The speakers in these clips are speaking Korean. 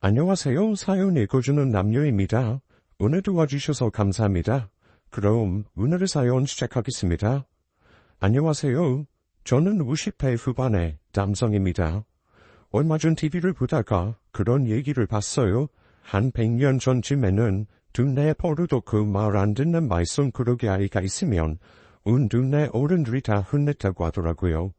안녕하세요. 사연 읽어주는 남녀입니다. 오늘도 와주셔서 감사합니다. 그럼 오늘의 사연 시작하겠습니다. 안녕하세요. 저는 50대 후반의 남성입니다. 얼마 전 TV를 보다가 그런 얘기를 봤어요. 한 100년 전쯤에는 동네 버릇도 그 말 안 듣는 말썽꾸러기 아이가 있으면 온 동네 어른들이 다 혼냈다고 하더라고요.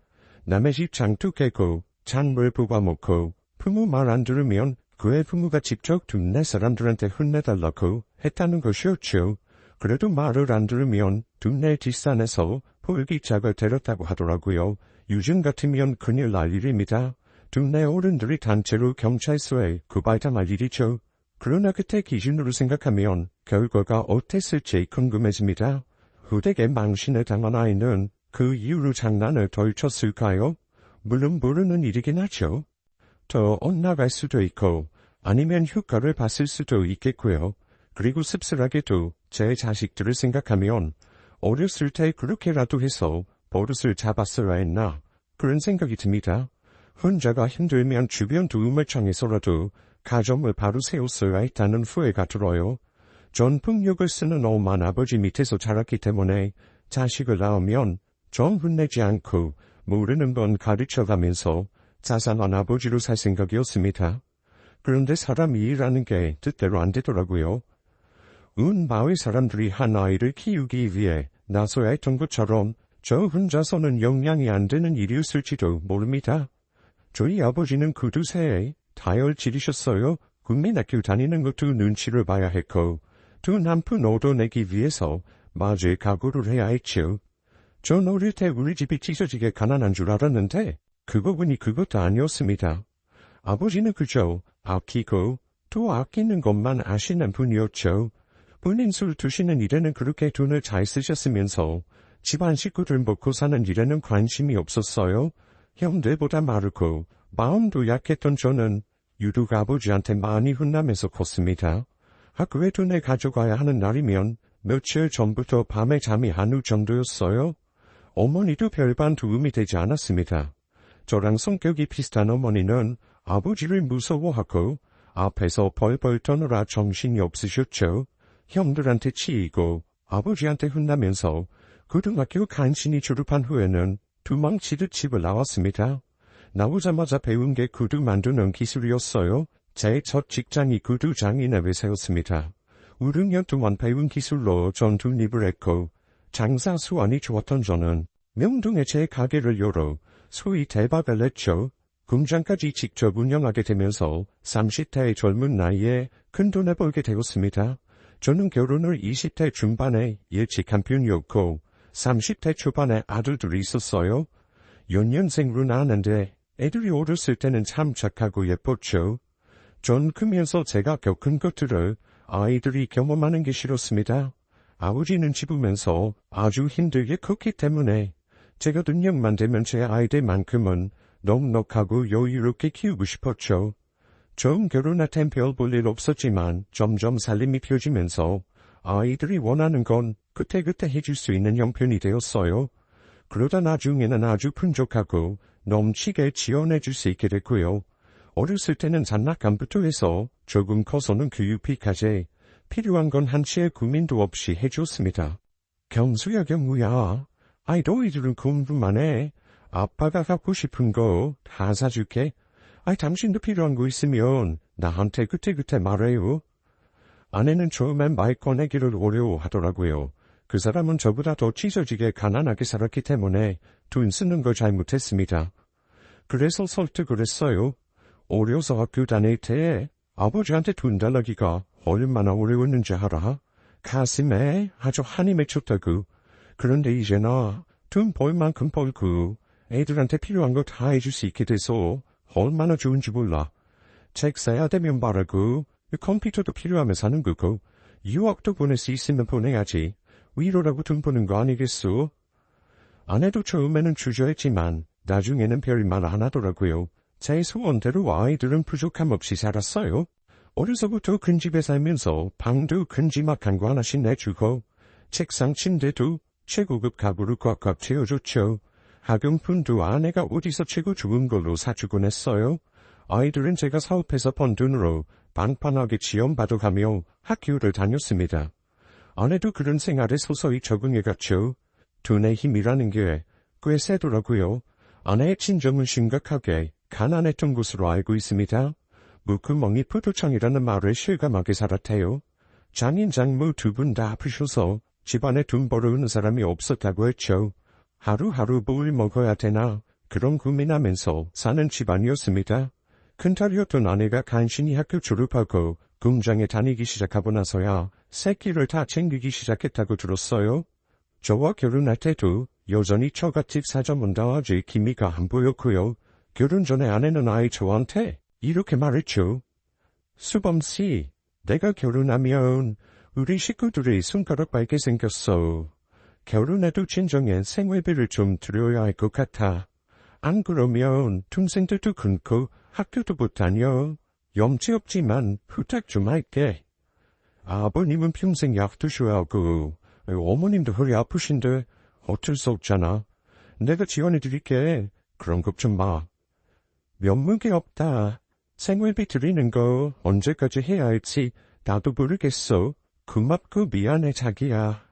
남의 집 장도 깨고 잔물 뽑아먹고 부모 말 안 들으면 그의 부모가 직접 동네 사람들한테 혼내달라고 했다는 것이었죠. 그래도 말을 안 들으면 동네 뒷산에서 pol기짝을 때렸다고 하더라고요. 요즘 같으면 큰일 날 일입니다. 동네 어른들이 단체로 경찰서에 고발당할 일이죠. 그러나 그때 기준으로 생각하면 결과가 어땠을지 궁금해집니다. 후대에 망신을 당한 아이는 그 이후로 장난을 덜 쳤을까요? 물론 모르는 일이긴 하죠. 더 엇나갈 수도 있고 아니면 효과를 봤을 수도 있겠고요. 그리고 씁쓸하게도 제 자식들을 생각하면 어렸을 때 그렇게라도 해서 버릇을 잡았어야 했나 그런 생각이 듭니다. 혼자가 힘들면 주변 도움을 청해서라도 가정을 바로 세웠어야 했다는 후회가 들어요. 전 폭력을 쓰는 엄한 아버지 밑에서 자랐기 때문에 자식을 낳으면 좀 혼내지 않고 모르는 건 가르쳐가면서 자상한 아버지로 살 생각이었습니다. 그런데 사람이 일하는 게 뜻대로 안 되더라고요. 온 마을 사람들이 한 아이를 키우기 위해 나서야 했던 것처럼 저 혼자서는 영향이 안 되는 일이었을지도 모릅니다. 저희 아버지는 그 두세에 다혈질이셨어요. 국민학교 다니는 것도 눈치를 봐야 했고 돈 한 푼 얻어내기 위해서 맞을 각오를 해야 했죠. 전 어릴 때 우리 집이 찢어지게 가난한 줄 알았는데 그거 보니 그것도 아니었습니다. 아버지는 그저 아끼고 또 아끼는 것만 아시는 분이었죠. 본인 술 드시는 일에는 그렇게 돈을 잘 쓰셨으면서 집안 식구들 먹고 사는 일에는 관심이 없었어요. 형들보다 마르고 마음도 약했던 저는 유독 아버지한테 많이 혼나면서 컸습니다. 학교에 돈을 가져가야 하는 날이면 며칠 전부터 밤에 잠이 안 올 정도였어요. 어머니도 별반 도움이 되지 않았습니다. 저랑 성격이 비슷한 어머니는 아버지를 무서워하고 앞에서 벌벌 떠느라 정신이 없으셨죠. 형들한테 치이고 아버지한테 혼나면서 고등학교 간신히 졸업한 후에는 도망치듯 집을 나왔습니다. 나오자마자 배운 게 구두 만드는 기술이었어요. 제 첫 직장이 구두 장인의 회사였습니다. 5, 6년 동안 배운 기술로 전 독립을 했고 장사 수완이 좋았던 저는 명동에 제 가게를 열어 소위 대박을 냈죠. 공장까지 직접 운영하게 되면서 30대의 젊은 나이에 큰돈을 벌게 되었습니다. 저는 결혼을 20대 중반에 예측한 편이었고 30대 초반에 아들들이 있었어요. 연년생으로 낳았는데 애들이 어렸을 때는 참 착하고 예뻤죠. 전 크면서 제가 겪은 것들을 아이들이 경험하는 게 싫었습니다. 아버지는 집으면서 아주 힘들게 컸기 때문에 제가 능력만 되면 제 아이들만큼은 넉넉하고 여유롭게 키우고 싶었죠. 처음 결혼할 땐 별 볼 일 없었지만 점점 살림이 펴지면서 아이들이 원하는 건 그때그때 해줄 수 있는 형편이 되었어요. 그러다 나중에는 아주 풍족하고 넘치게 지원해줄 수 있게 됐고요. 어렸을 때는 장난감부터 해서 조금 커서는 교육비까지 필요한 건 한치의 고민도 없이 해줬습니다. 경수야 경우야, 아이 너희들은 공부만 해. 아빠가 갖고 싶은 거 다 사줄게. 아이 당신도 필요한 거 있으면 나한테 그때그때 말해요. 아내는 처음엔 말 꺼내기를 어려워하더라고요. 그 사람은 저보다 더 찢어지게 가난하게 살았기 때문에 돈 쓰는 걸 잘 못했습니다. 그래서 설득을 했어요. 어려서 학교 다닐 때 아버지한테 돈 달라기가 얼마나 어려웠는지 알아? 가슴에 아주 한이 맺혔다고. 그런데 이제 나 돈 벌 만큼 벌고 애들한테 필요한 거 다 해줄 수 있게 돼서 얼마나 좋은지 몰라. 책 사야 되면 말하고 컴퓨터도 필요하면 사는 거고 유학도 보낼 수 있으면 보내야지. 위로라고 돈 버는 거 아니겠소? 아내도 처음에는 주저했지만 나중에는 별 말 안 하더라고요. 제 소원대로 아이들은 부족함 없이 살았어요. 어려서부터 큰 집에 살면서 방도 큼지막한 거 하나씩 내주고 책상 침대도 최고급 가구로 꽉꽉 채워줬죠. 학용품도 아내가 어디서 최고 좋은 걸로 사주곤 했어요. 아이들은 제가 사업해서 번 돈으로 방판하게 지원받아가며 학교를 다녔습니다. 아내도 그런 생활에 서서히 적응해갔죠. 돈의 힘이라는 게 꽤 세더라고요. 아내의 친정은 심각하게 가난했던 것으로 알고 있습니다. 무구멍이 포도청이라는 말을 실감하게 살았대요. 장인 장모 두 분 다 아프셔서 집안에 돈 벌어오는 사람이 없었다고 했죠. 하루하루 뭘 먹어야 되나 그런 고민하면서 사는 집안이었습니다. 큰딸이었던 아내가 간신히 학교 졸업하고 공장에 다니기 시작하고 나서야 새끼를 다 챙기기 시작했다고 들었어요. 저와 결혼할 때도 여전히 처갓집 사정은 아직 기미가 안 보였고요. 결혼 전에 아내는 아이 저한테 이렇게 말했죠. 수범씨, 내가 결혼하면 우리 식구들이 손가락 빨게 생겼어. 결혼해도 진정한 생활비를 좀 드려야 할 것 같아. 안 그러면 동생들도 끊고 학교도 못 다녀. 염치 없지만 부탁 좀 할게. 아버님은 평생 약 드셔야 하고 어머님도 허리 아프신데 어쩔 수 없잖아. 내가 지원해드릴게. 그런 걱정 마. 면목이 없다. 생활비 드리는 거 언제까지 해야 할지 나도 모르겠어. 고맙고 미안해 자기야.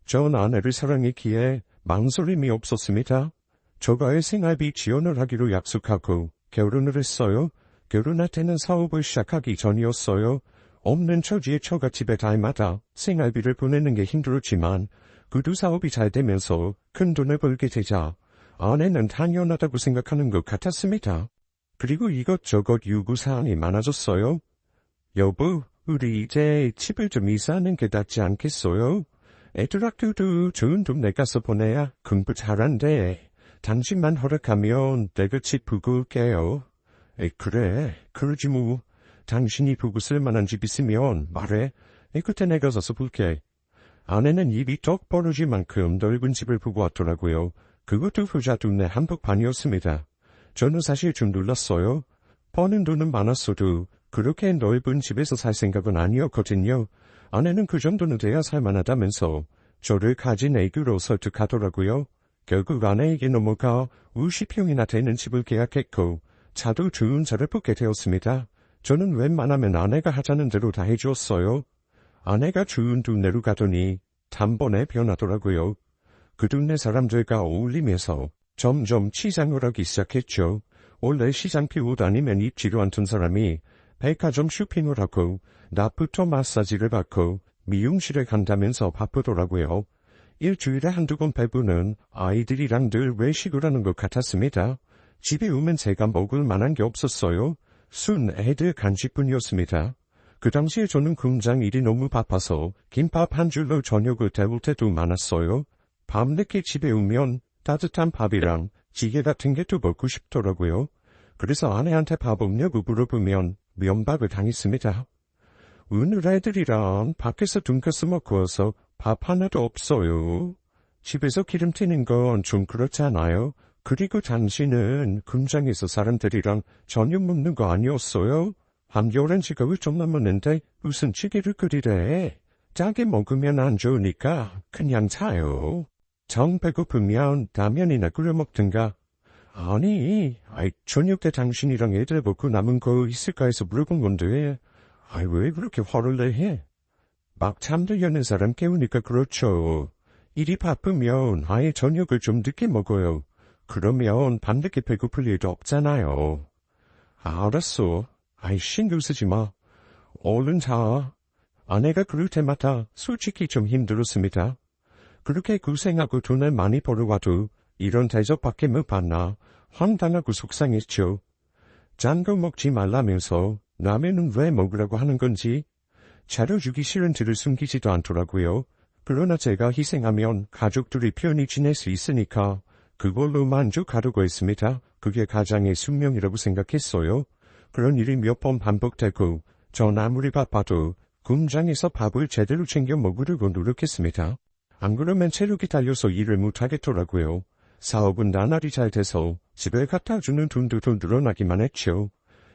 전 아내를 사랑했기에 망설임이 없었습니다. 저가의 생활비 지원을 하기로 약속하고 결혼을 했어요. 결혼할 때는 사업을 시작하기 전이었어요. 없는 처지의 처갓집에 달마다 생활비를 보내는 게 힘들었지만 그도 사업이 잘 되면서 큰 돈을 벌게 되자 아내는 당연하다고 생각하는 것 같았습니다. 그리고 이것저것 요구사항이 많아졌어요. 여보, 우리 이제 집을 좀 이사하는 게 낫지 않겠어요? 애들 학교도 좋은 동네 가서 보내야 공부 잘한대. 당신만 허락하면 내가 집 보고 올게요. 그래, 그러지 뭐. 당신이 보고 쓸만한 집 있으면 말해. 그때 내가 가서 볼게. 아내는 입이 떡 벌어질 만큼 넓은 집을 보고 왔더라고요. 그것도 후자 동네 한복판이었습니다. 저는 사실 좀 놀랐어요. 버는 돈은 많았어도 그렇게 넓은 집에서 살 생각은 아니었거든요. 아내는 그 정도는 돼야 살만하다면서 저를 가진 애교로 설득하더라고요. 결국 아내에게 넘어가 50평이나 되는 집을 계약했고 차도 좋은 차를 뽑게 되었습니다. 저는 웬만하면 아내가 하자는 대로 다 해주었어요. 아내가 좋은 동네로 가더니 단번에 변하더라고요. 그 동네 사람들과 어울리면서 점점 치장을 하기 시작했죠. 원래 시장 피고 다니면 입지도 않던 사람이 백화점 쇼핑을 하고 낮부터 마사지를 받고 미용실에 간다면서 바쁘더라고요. 일주일에 한두 번 배부는 아이들이랑 늘 외식을 하는 것 같았습니다. 집에 오면 제가 먹을 만한 게 없었어요. 순 애들 간식뿐이었습니다. 그 당시에 저는 공장 일이 너무 바빠서 김밥 한 줄로 저녁을 때울 때도 많았어요. 밤늦게 집에 오면 따뜻한 밥이랑 찌개 같은 게 또 먹고 싶더라고요. 그래서 아내한테 밥 없냐고 물어보면 면박을 당했습니다. 오늘 애들이랑 밖에서 돈가스 먹고 와서 밥 하나도 없어요. 집에서 기름 튀는 건 좀 그렇잖아요. 그리고 당신은 공장에서 사람들이랑 저녁 먹는 거 아니었어요? 한겨울엔 지갑을 좀 남았는데 무슨 찌개를 끓이래. 짜게 먹으면 안 좋으니까 그냥 사요. 정 배고프면 라면이나 끓여 먹든가. 아니, 저녁 때 당신이랑 애들 먹고 남은 거 있을까 해서 물어본 건데. 왜 그렇게 화를 내해? 막 잠들려는 사람 깨우니까 그렇죠. 일이 바쁘면 아예 저녁을 좀 늦게 먹어요. 그러면 밤늦게 배고플 일도 없잖아요. 알았어. 신경 쓰지 마. 얼른 자. 아내가 그럴 때마다 솔직히 좀 힘들었습니다. 그렇게 고생하고 돈을 많이 벌어와도 이런 대접밖에 못 받나 황당하고 속상했죠. 짠 거 먹지 말라면서 라면은 왜 먹으라고 하는 건지 차려주기 싫은 뒤를 숨기지도 않더라고요. 그러나 제가 희생하면 가족들이 편히 지낼 수 있으니까 그걸로 만족하려고 했습니다. 그게 가장의 숙명이라고 생각했어요. 그런 일이 몇 번 반복되고 전 아무리 바빠도 공장에서 밥을 제대로 챙겨 먹으려고 노력했습니다. 안 그러면 체력이 달려서 일을 못하겠더라고요. 사업은 나날이 잘 돼서 집에 갖다 주는 돈도 더 늘어나기만 했죠.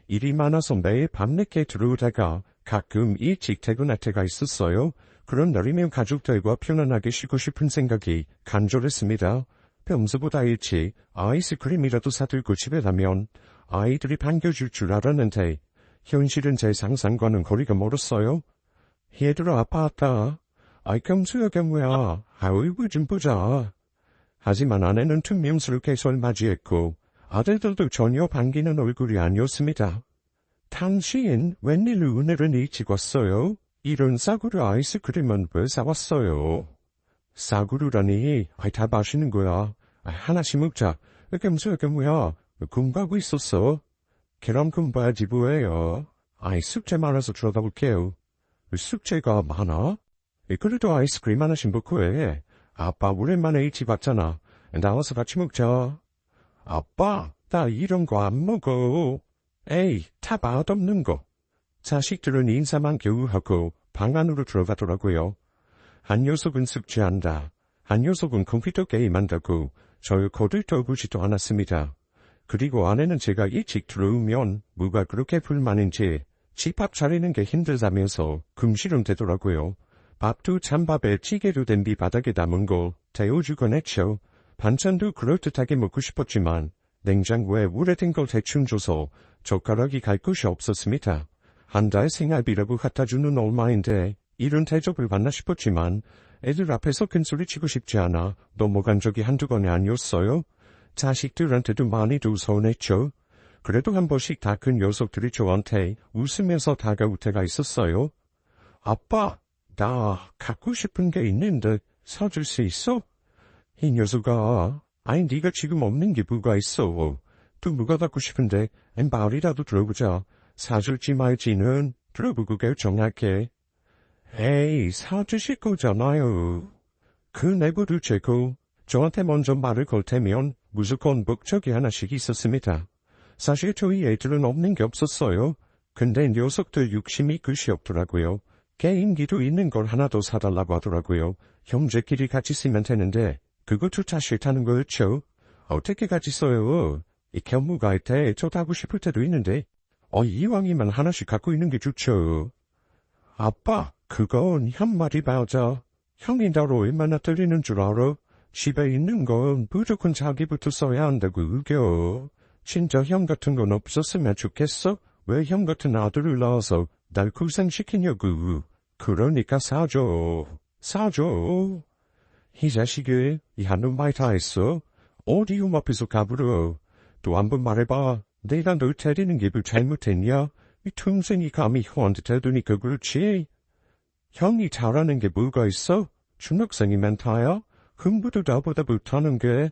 일이 많아서 매일 밤늦게 들어오다가 가끔 일찍 퇴근할 때가 있었어요. 그런 날이면 가족들과 편안하게 쉬고 싶은 생각이 간절했습니다. 평소보다 일찍 아이스크림이라도 사들고 집에 가면 아이들이 반겨줄 줄 알았는데 현실은 제 상상과는 거리가 멀었어요. 얘들아 아빠 왔다. 아이 경수야 경우야. 아이고 좀 보자. 하지만 아내는 퉁명스럽게 절 맞이했고 아들들도 전혀 반기는 얼굴이 아니었습니다. 당신 웬일로 오늘은 일찍 왔어요? 이런 싸구려 아이스크림은 왜 사왔어요? 싸구려라니, 다 마시는 거야. 하나씩 먹자. 경수야 경우야. 공부하고 있었어. 그럼 공부하지 뭐예요? 숙제 많아서 들어다볼게요. 숙제가 많아? 그래도 아이스크림 하나씩 먹고 해. 아빠 오랜만에 일찍 왔잖아. 나와서 같이 먹자. 아빠, 나 이런 거 안 먹어. 에이, 다 맛없는 거. 자식들은 인사만 겨우 하고 방 안으로 들어가더라고요. 한 녀석은 숙제한다. 한 녀석은 컴퓨터 게임한다고 저를 거들떠보지도 않았습니다. 그리고 아내는 제가 일찍 들어오면 뭐가 그렇게 불만인지 집밥 차리는 게 힘들다면서 금시름 대더라고요. 밥도 찬밥에 찌개로 된 비 바닥에 남은 걸 데워주곤 했죠. 반찬도 그럴듯하게 먹고 싶었지만 냉장고에 오래된 걸 대충 줘서 젓가락이 갈 곳이 없었습니다. 한 달 생활비라고 갖다주는 얼마인데 이런 대접을 받나 싶었지만 애들 앞에서 큰소리치고 싶지 않아 넘어간 적이 한두 번이 아니었어요. 자식들한테도 많이도 서운했죠. 그래도 한 번씩 다 큰 녀석들이 저한테 웃으면서 다가올 때가 있었어요. 아빠, 나 갖고 싶은 게 있는데 사줄 수 있어? 이 녀석아, 네가 지금 없는 게 뭐가 있어. 또 뭐가 갖고 싶은데 말이라도 들어보자. 사줄지 말지는 들어보고 결정할게. 에이, 사주실 거잖아요. 그 내버려 두고 저한테 먼저 말을 걸 테면 무조건 목적이 하나씩 있었습니다. 사실 저희 애들은 없는 게 없었어요. 근데 녀석들 욕심이 끝이 없더라고요. 게임기도 있는 걸 하나 더 사달라고 하더라고요. 형제끼리 같이 쓰면 되는데 그것도 다 싫다는 거였죠. 어떻게 같이 써요? 이 견무갈 때 저도 하고 싶을 때도 있는데 이왕이면 하나씩 갖고 있는 게 좋죠. 아빠, 그건 형 말이 맞아. 형이 나를 얼마나 때리는 줄 알아? 집에 있는 건 무조건 자기부터 써야 한다고 우겨. 진짜 형 같은 건 없었으면 좋겠어? 왜 형 같은 아들을 낳아서 날 고생시키냐고. 그러니까 사줘. 사줘. 이 자식이 한눈 말 다 했어. 어디 형 앞에서 가불어. 또 한 번 말해봐. 내가 널 때리는 게 뭐 잘못했냐? 이 동생이 감히 형한테 대두니까 그렇지. 형이 잘하는 게 뭐가 있어? 중학생이 멘타야? 흥부도 나보다 못하는 게.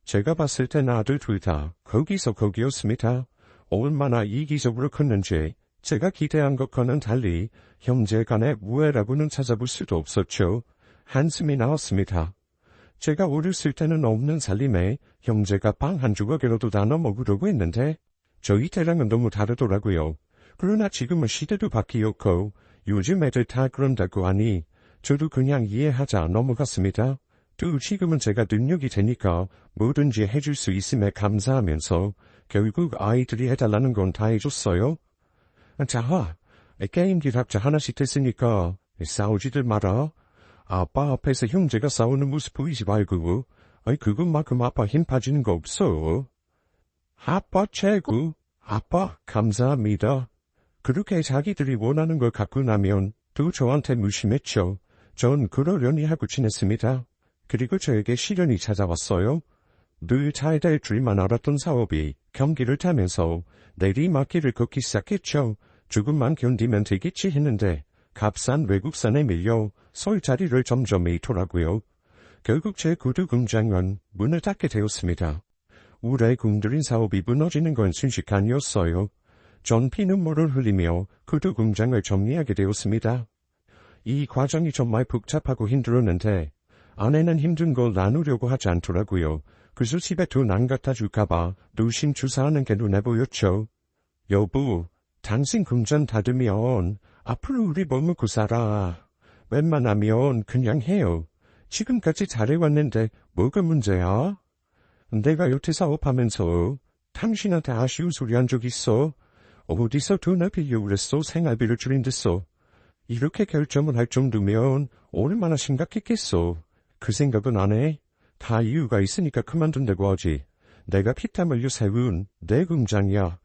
제가 봤을 땐 아들 둘 다 거기서 거기였습니다. 얼마나 이기적으로 컸는지 제가 기대한 것과는 달리 형제 간의 우애라고는 찾아볼 수도 없었죠. 한숨이 나왔습니다. 제가 어렸을 때는 없는 살림에 형제가 빵 한 조각이라도 나눠 먹으려고 했는데 저희 때랑은 너무 다르더라고요. 그러나 지금은 시대도 바뀌었고 요즘 애들 다 그런다고 하니 저도 그냥 이해하자 넘어갔습니다. 또 지금은 제가 능력이 되니까 뭐든지 해줄 수 있음에 감사하면서 결국 아이들이 해달라는 건 다 해줬어요. 자, 게임기 각자 하나씩 됐으니까 싸우지들 마라. 아빠 앞에서 형제가 싸우는 모습 보이지 말고 그것만큼 아빠 힘 빠지는 거 없어. 아빠 최고. 아빠 감사합니다. 그렇게 자기들이 원하는 걸 갖고 나면 또 저한테 무심했죠. 전 그러려니 하고 지냈습니다. 그리고 저에게 시련이 찾아왔어요. 늘 잘 될 줄만 알았던 사업이 경기를 타면서 내리막길을 걷기 시작했죠. 조금만 견디면 되겠지 했는데 값싼 외국산에 밀려 설 자리를 점점 잃더라고요. 결국 제 구두 공장은 문을 닫게 되었습니다. 오래 공들인 사업이 무너지는 건 순식간이었어요. 전 피눈물을 흘리며 구두 공장을 정리하게 되었습니다. 이 과정이 정말 복잡하고 힘들었는데 아내는 힘든 걸 나누려고 하지 않더라고요. 그래서 집에 돈 안 갖다 줄까봐 노심초사하는 게 눈에 보였죠. 여보, 당신 공장 닫으면 앞으로 우리 뭐 먹고 살아. 웬만하면 그냥 해요. 지금까지 잘해왔는데 뭐가 문제야? 내가 여태 사업하면서 당신한테 아쉬운 소리 한 적 있어? 어디서 돈을 빌려 그랬어? 생활비를 줄인댔어. 이렇게 결정을 할 정도면 얼마나 심각했겠어. 그 생각은 안 해? 다 이유가 있으니까 그만둔다고 하지. 내가 피땀 흘려 세운 내 공장이야.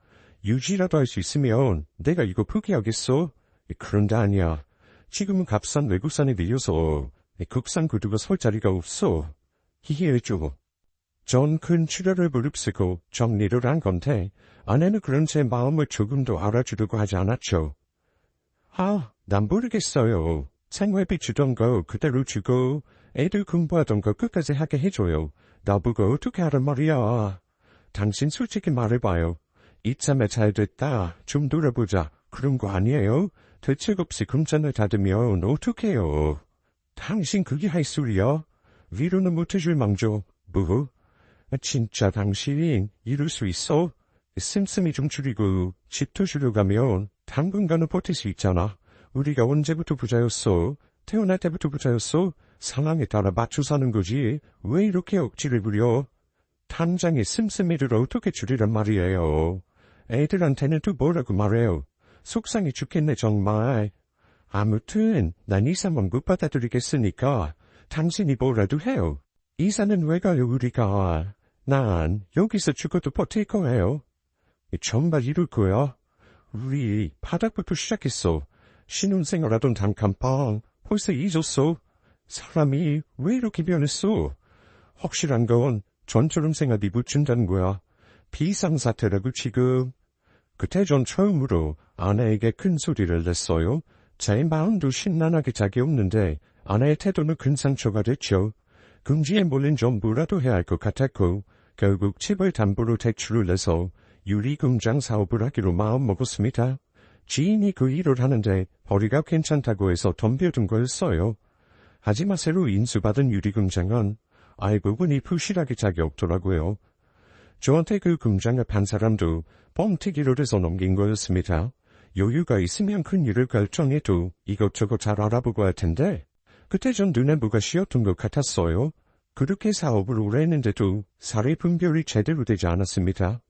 유지라도 할 수 있으면 내가 이거 포기하겠어? 그런데 아니야. 지금은 값싼 외국산에 밀려서 국산 구두가 설 자리가 없어. 희희해줘. 전 큰 출혈을 무릅쓰고 정리를 한 건데 아내는 그런 제 마음을 조금도 알아주려고 하지 않았죠. 난 모르겠어요. 생활비 주던 거 그대로 주고 애들 공부하던 거 끝까지 하게 해줘요. 나보고 어떻게 하란 말이야. 당신 솔직히 말해봐요. 이참에 잘됐다. 좀 놀아보자. 그런 거 아니에요? 대책 없이 금전을 닫으면 어떡해요. 당신 그게 할 소리야? 위로는 못해줄 망정. 뭐? 진짜 당신 이럴 수 있어? 씀씀이 좀 줄이고 집도 주려고 하면 당분간은 버틸 수 있잖아. 우리가 언제부터 부자였어? 태어날 때부터 부자였어? 상황에 따라 맞춰 사는 거지. 왜 이렇게 억지를 부려? 당장의 씀씀이를 어떻게 줄이란 말이에요. 애들한테는 또 뭐라고 말해요. 속상해 죽겠네 정말. 아무튼 난 이사만 못 받아들이겠으니까 당신이 뭐라도 해요. 이사는 왜 가요 우리가. 난 여기서 죽어도 버틸 거예요. 정말 이럴 거야. 우리 바닥부터 시작했어. 신혼생활하던 단칸방 벌써 잊었어. 사람이 왜 이렇게 변했어. 확실한 건 전처럼 생활비 못 준다는 거야. 비상사태라고 지금. 그때 전 처음으로 아내에게 큰 소리를 냈어요. 제 마음도 신난하게 짝이 없는데 아내의 태도는 큰 상처가 됐죠. 금지에 몰린 좀 뭐라도 해야 할 것 같았고 결국 집을 담보로 대출을 내서 유리공장 사업을 하기로 마음먹었습니다. 지인이 그 일을 하는데 벌이가 괜찮다고 해서 덤벼둔 거였어요. 하지만 새로 인수받은 유리공장은 알고 보니 부실하게 짝이 없더라고요. 저한테 그 공장을 판 사람도 뻥튀기로 해서 넘긴 거였습니다. 여유가 있으면 큰 일을 결정해도 이것저것 잘 알아보고 할 텐데 그때 전 눈에 뭐가 씌었던 것 같았어요. 그렇게 사업을 오래 했는데도 사례 분별이 제대로 되지 않았습니다.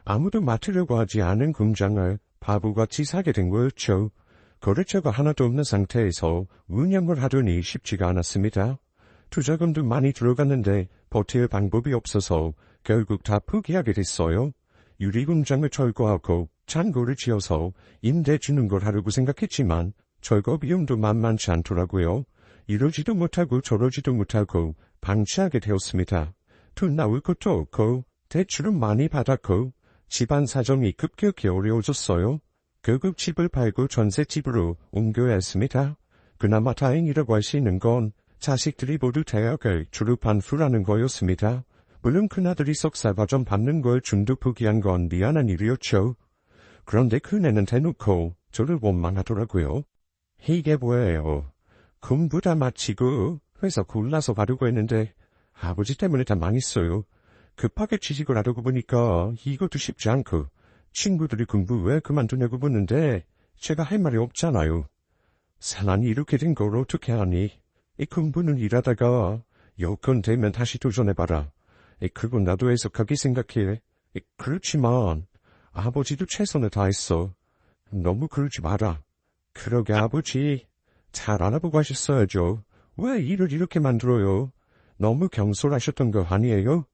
아무도 맡으려고 하지 않은 공장을 바보같이 사게 된 거였죠. 거래처가 하나도 없는 상태에서 운영을 하려니 쉽지가 않았습니다. 투자금도 많이 들어갔는데 버틸 방법이 없어서 결국 다 포기하게 됐어요. 유리공장을 철거하고 창고를 지어서 임대 주는 걸 하려고 생각했지만 철거 비용도 만만치 않더라고요. 이러지도 못하고 저러지도 못하고 방치하게 되었습니다. 돈 나올 것도 없고 대출은 많이 받았고 집안 사정이 급격히 어려워졌어요. 결국 집을 팔고 전셋집으로 옮겨야 했습니다. 그나마 다행이라고 할 수 있는 건 자식들이 모두 대학을 졸업한 후라는 거였습니다. 물론 큰아들이 석사과정 받는 걸 중도 포기한 건 미안한 일이었죠. 그런데 큰애는 대놓고 저를 원망하더라고요. 이게 뭐예요? 공부 다 마치고 회사 골라서 가려고 했는데 아버지 때문에 다 망했어요. 급하게 취직을 하려고 보니까 이것도 쉽지 않고 친구들이 공부 왜 그만두냐고 묻는데 제가 할 말이 없잖아요. 사람이 이렇게 된 걸 어떻게 하니? 이 공부는 일하다가 여건 되면 다시 도전해봐라. 그건 나도 해석하게 생각해. 그렇지만 아버지도 최선을 다했어. 너무 그러지 마라. 그러게 아버지 잘 알아보고 하셨어야죠. 왜 일을 이렇게 만들어요? 너무 경솔하셨던 거 아니에요?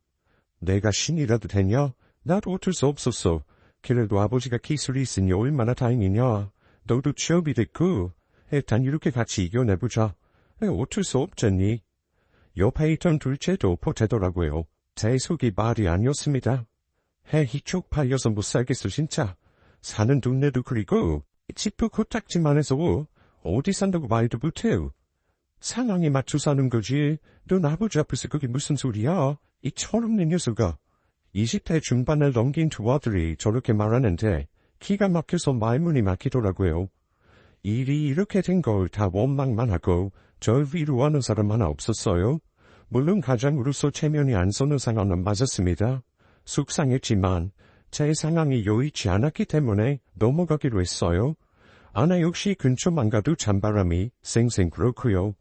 내가 신이라도 되냐? 나도 어쩔 수 없었어. 그래도 아버지가 기술이 있으니 얼마나 다행이냐. 너도 취업이 됐고 일단 이렇게 같이 이겨내보자. 어쩔 수 없잖니. 옆에 있던 둘째도 보태더라고요. 제 속이 말이 아니었습니다. 이 쪽팔려서 못 살겠어 진짜. 사는 동네도 그리고 집도 코딱지만 해서 어디 산다고 말도 못해요. 상황에 맞춰 사는 거지. 넌 아버지 앞에서 그게 무슨 소리야. 이 철없는 녀석아. 20대 중반을 넘긴 두 아들이 저렇게 말하는데 기가 막혀서 말문이 막히더라고요. 일이 이렇게 된 걸 다 원망만 하고 절 위로하는 사람 하나 없었어요. 물론 가장으로서 체면이 안 서는 상황은 맞았습니다. 속상했지만 제 상황이 여의치 않았기 때문에 넘어가기로 했어요. 아내 역시 근처만 가도 찬바람이 쌩쌩 불었고요.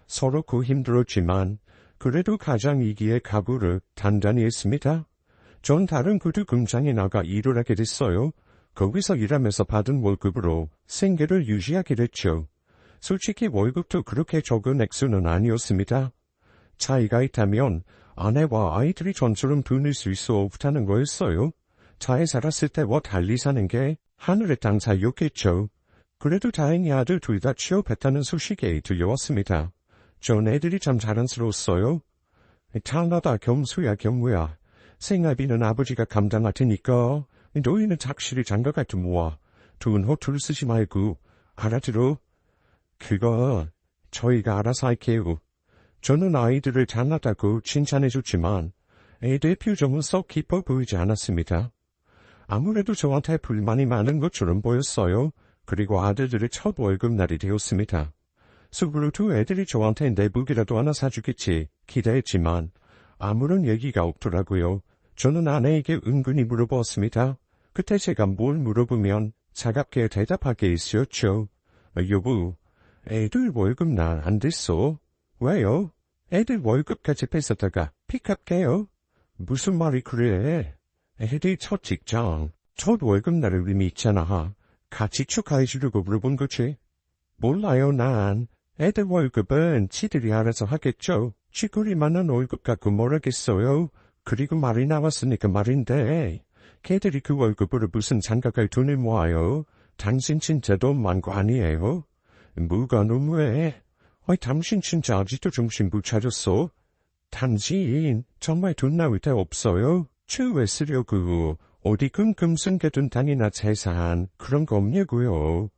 서럽고 힘들었지만 그래도 가장이기에 각오를 단단히 했습니다. 전 다른 구두 공장에 나가 일을 하게 됐어요. 거기서 일하면서 받은 월급으로 생계를 유지하게 됐죠. 솔직히 월급도 그렇게 적은 액수는 아니었습니다. 차이가 있다면 아내와 아이들이 전처럼 돈을 쓸 수 없다는 거였어요. 잘 살았을 때와 달리 사는 게 하늘의 땅 사이였겠죠. 그래도 다행히 아들 둘 다 취업했다는 소식이 들려왔습니다. 전 애들이 참 자랑스러웠어요. 탈나다 겸수야 겸무야. 생활비는 아버지가 감당할 테니까 너희는 착실히 장가갈 때 모아. 돈 허투루 쓰지 말고 알아들어? 그거 저희가 알아서 할게요. 저는 아이들을 잘났다고 칭찬해줬지만 애들 표정은 썩 기뻐 보이지 않았습니다. 아무래도 저한테 불만이 많은 것처럼 보였어요. 그리고 아들들의 첫 월급날이 되었습니다. 속으로 두 애들이 저한테 내복이라도 하나 사주겠지 기대했지만 아무런 얘기가 없더라고요. 저는 아내에게 은근히 물어보았습니다. 그때 제가 뭘 물어보면 차갑게 대답하게 있었죠. 여보, 애들 월급날 안 됐어. 왜요? 애들 월급까지 뺏었다가 픽업게요? 무슨 말이 그래? 애들 첫 직장, 첫 월급날을 의미 있잖아. 같이 축하해주려고 물어본 거지. 몰라요, 난. 애들 월급은 지들이 알아서 하겠죠. 쥐꼬리 만한 월급 갖고 뭘 하겠어요. 그리고 말이 나왔으니까 말인데, 걔들이 그 월급으로 무슨 장가갈 돈을 모아요. 당신 진짜 돈 많고 아니에요? 뭐가 너무해? 당신 진짜 아직도 정신 못 차렸어? 당신 정말 돈 나올 데 없어요? 왜 쓰려고? 어디 끙끙 숨겨둔 땅이나 재산 그런 거 없냐고요?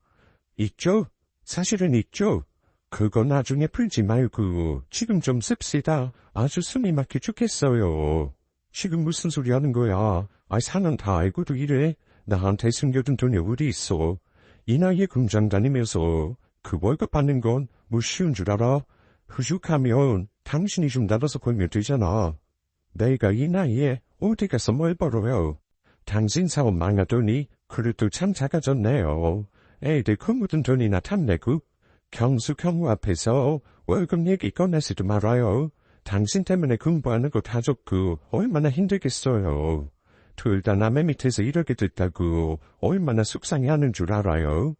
있죠? 사실은 있죠? 그거 나중에 풀지 말고 지금 좀 씁시다. 아주 숨이 막혀 죽겠어요. 지금 무슨 소리 하는 거야? 사는 다 알고도 이래? 나한테 숨겨둔 돈이 어디 있어? 이 나이에 공장 다니면서 그 월급 받는 건 뭐 쉬운 줄 알아? 후죽하면 당신이 좀 나눠서 벌면 되잖아. 내가 이 나이에 어디 가서 뭘 벌어요? 당신 사업 망하더니 그래도 참 작아졌네요. 애들 그 묻은 돈이나 탐내고 경수 경우 앞에서 월급 얘기 꺼내지도 말아요. 당신 때문에 공부하는 거 다 줬고 얼마나 힘들겠어요. 둘 다 남의 밑에서 이렇게 됐다고 얼마나 속상해하는 줄 알아요.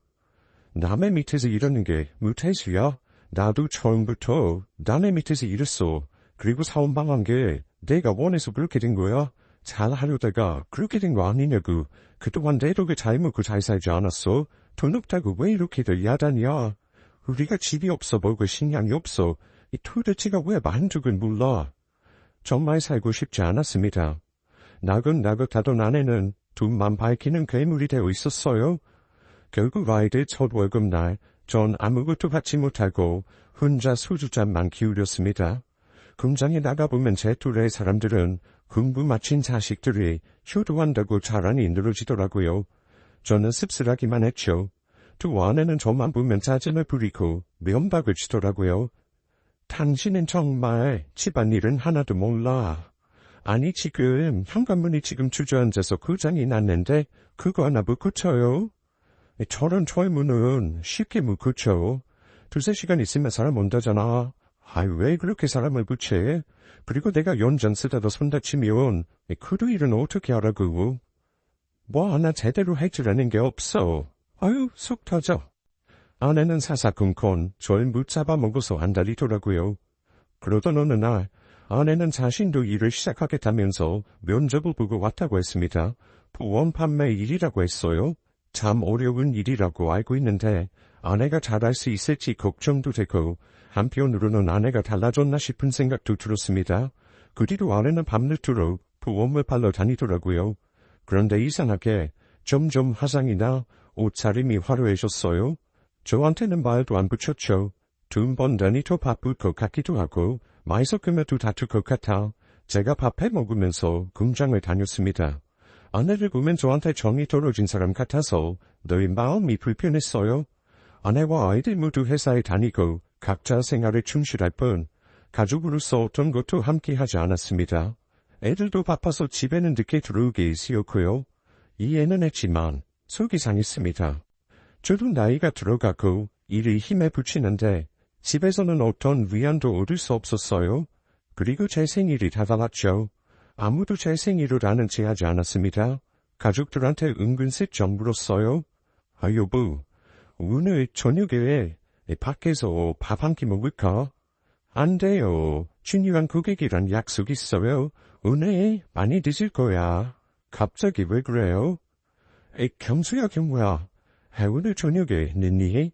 남의 밑에서 이러는 게 무태수야? 나도 처음부터 남의 밑에서 일했어. 그리고 사업 망한 게 내가 원해서 그렇게 된 거야? 잘하려다가 그렇게 된 거 아니냐고. 그동안 내 덕에 잘 먹고 잘 살지 않았어? 돈 없다고 왜 이렇게들 야단이야? 우리가 집이 없어 먹을 식량이 없어. 이 도대체가 왜 만족은 몰라? 정말 살고 싶지 않았습니다. 나긋나긋하던 아내는 돈만 밝히는 괴물이 되어 있었어요. 결국 아이들 첫 월급날 전 아무것도 받지 못하고 혼자 소주잔만 기울였습니다. 공장에 나가보면 제 또래의 사람들은 공부 마친 자식들이 효도한다고 자랑이 늘어지더라고요. 저는 씁쓸하기만 했죠. 두 아내는 저만 보면 짜증을 부리고 면박을 치더라고요. 당신은 정말 집안일은 하나도 몰라. 아니 지금 현관문이 지금 주저앉아서 고장이 났는데 그거 하나 못 고쳐요? 저런 젊은은 쉽게 못 고쳐. 두세 시간 있으면 사람 온다잖아. 왜 그렇게 사람을 붙여? 그리고 내가 연전 쓰다도 손 다치면 그 일은 어떻게 하라고? 뭐 하나 제대로 할 줄 아는 게 없어. 속 터져. 아내는 사사건건 절 못잡아 먹어서 안달이더라고요. 그러던 어느 날 아내는 자신도 일을 시작하겠다면서 면접을 보고 왔다고 했습니다. 보험 판매 일이라고 했어요. 참 어려운 일이라고 알고 있는데 아내가 잘할 수 있을지 걱정도 되고 한편으로는 아내가 달라졌나 싶은 생각도 들었습니다. 그 뒤로 아내는 밤늦도록 보험을 팔러 다니더라고요. 그런데 이상하게 점점 화장이나 옷차림이 화려해졌어요. 저한테는 말도 안 붙였죠. 돈 번다니 더 바쁠 것 같기도 하고 많이 섞으면 또 다툴 것 같아 제가 밥 해먹으면서 공장을 다녔습니다. 아내를 보면 저한테 정이 떨어진 사람 같아서 늘 마음이 불편했어요. 아내와 아이들 모두 회사에 다니고 각자 생활에 충실할 뿐 가족으로서 어떤 것도 함께 하지 않았습니다. 애들도 바빠서 집에는 늦게 들어오게 되었고요. 이해는 했지만 속이 상했습니다. 저도 나이가 들어가고 일이 힘에 부치는데 집에서는 어떤 위안도 얻을 수 없었어요. 그리고 제 생일이 다가왔죠. 아무도 제 생일을 아는 체 하지 않았습니다. 가족들한테 은근슬쩍 물었어요. 여보, 오늘 저녁에 밖에서 밥 한 끼 먹을까? 안 돼요. 중요한 고객이란 약속 있어요. 오늘 많이 늦을 거야. 갑자기 왜 그래요? 경수야 경우야. 오늘 저녁에 늦니?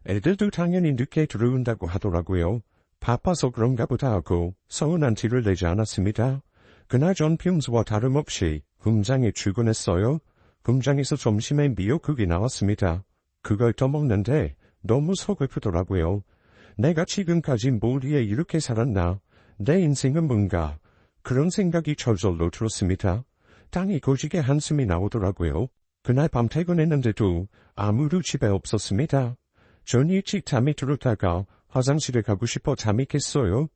애들도 당연히 늦게 들어온다고 하더라고요. 바빠서 그런가 보다 하고 서운한 티를 내지 않았습니다. 그날 전 평소와 다름없이 공장에 출근했어요. 공장에서 점심에 미역국이 나왔습니다. 그걸 떠먹는데 너무 서글프더라고요. 내가 지금까지 뭘 위해 이렇게 살았나? 내 인생은 뭔가? 그런 생각이 저절로 들었습니다. 땅이 고지게 한숨이 나오더라고요. 그날 밤 퇴근했는데도 아무도 집에 없었습니다. 전 일찍 잠이 들었다가 화장실에 가고 싶어 잠이 깼어요.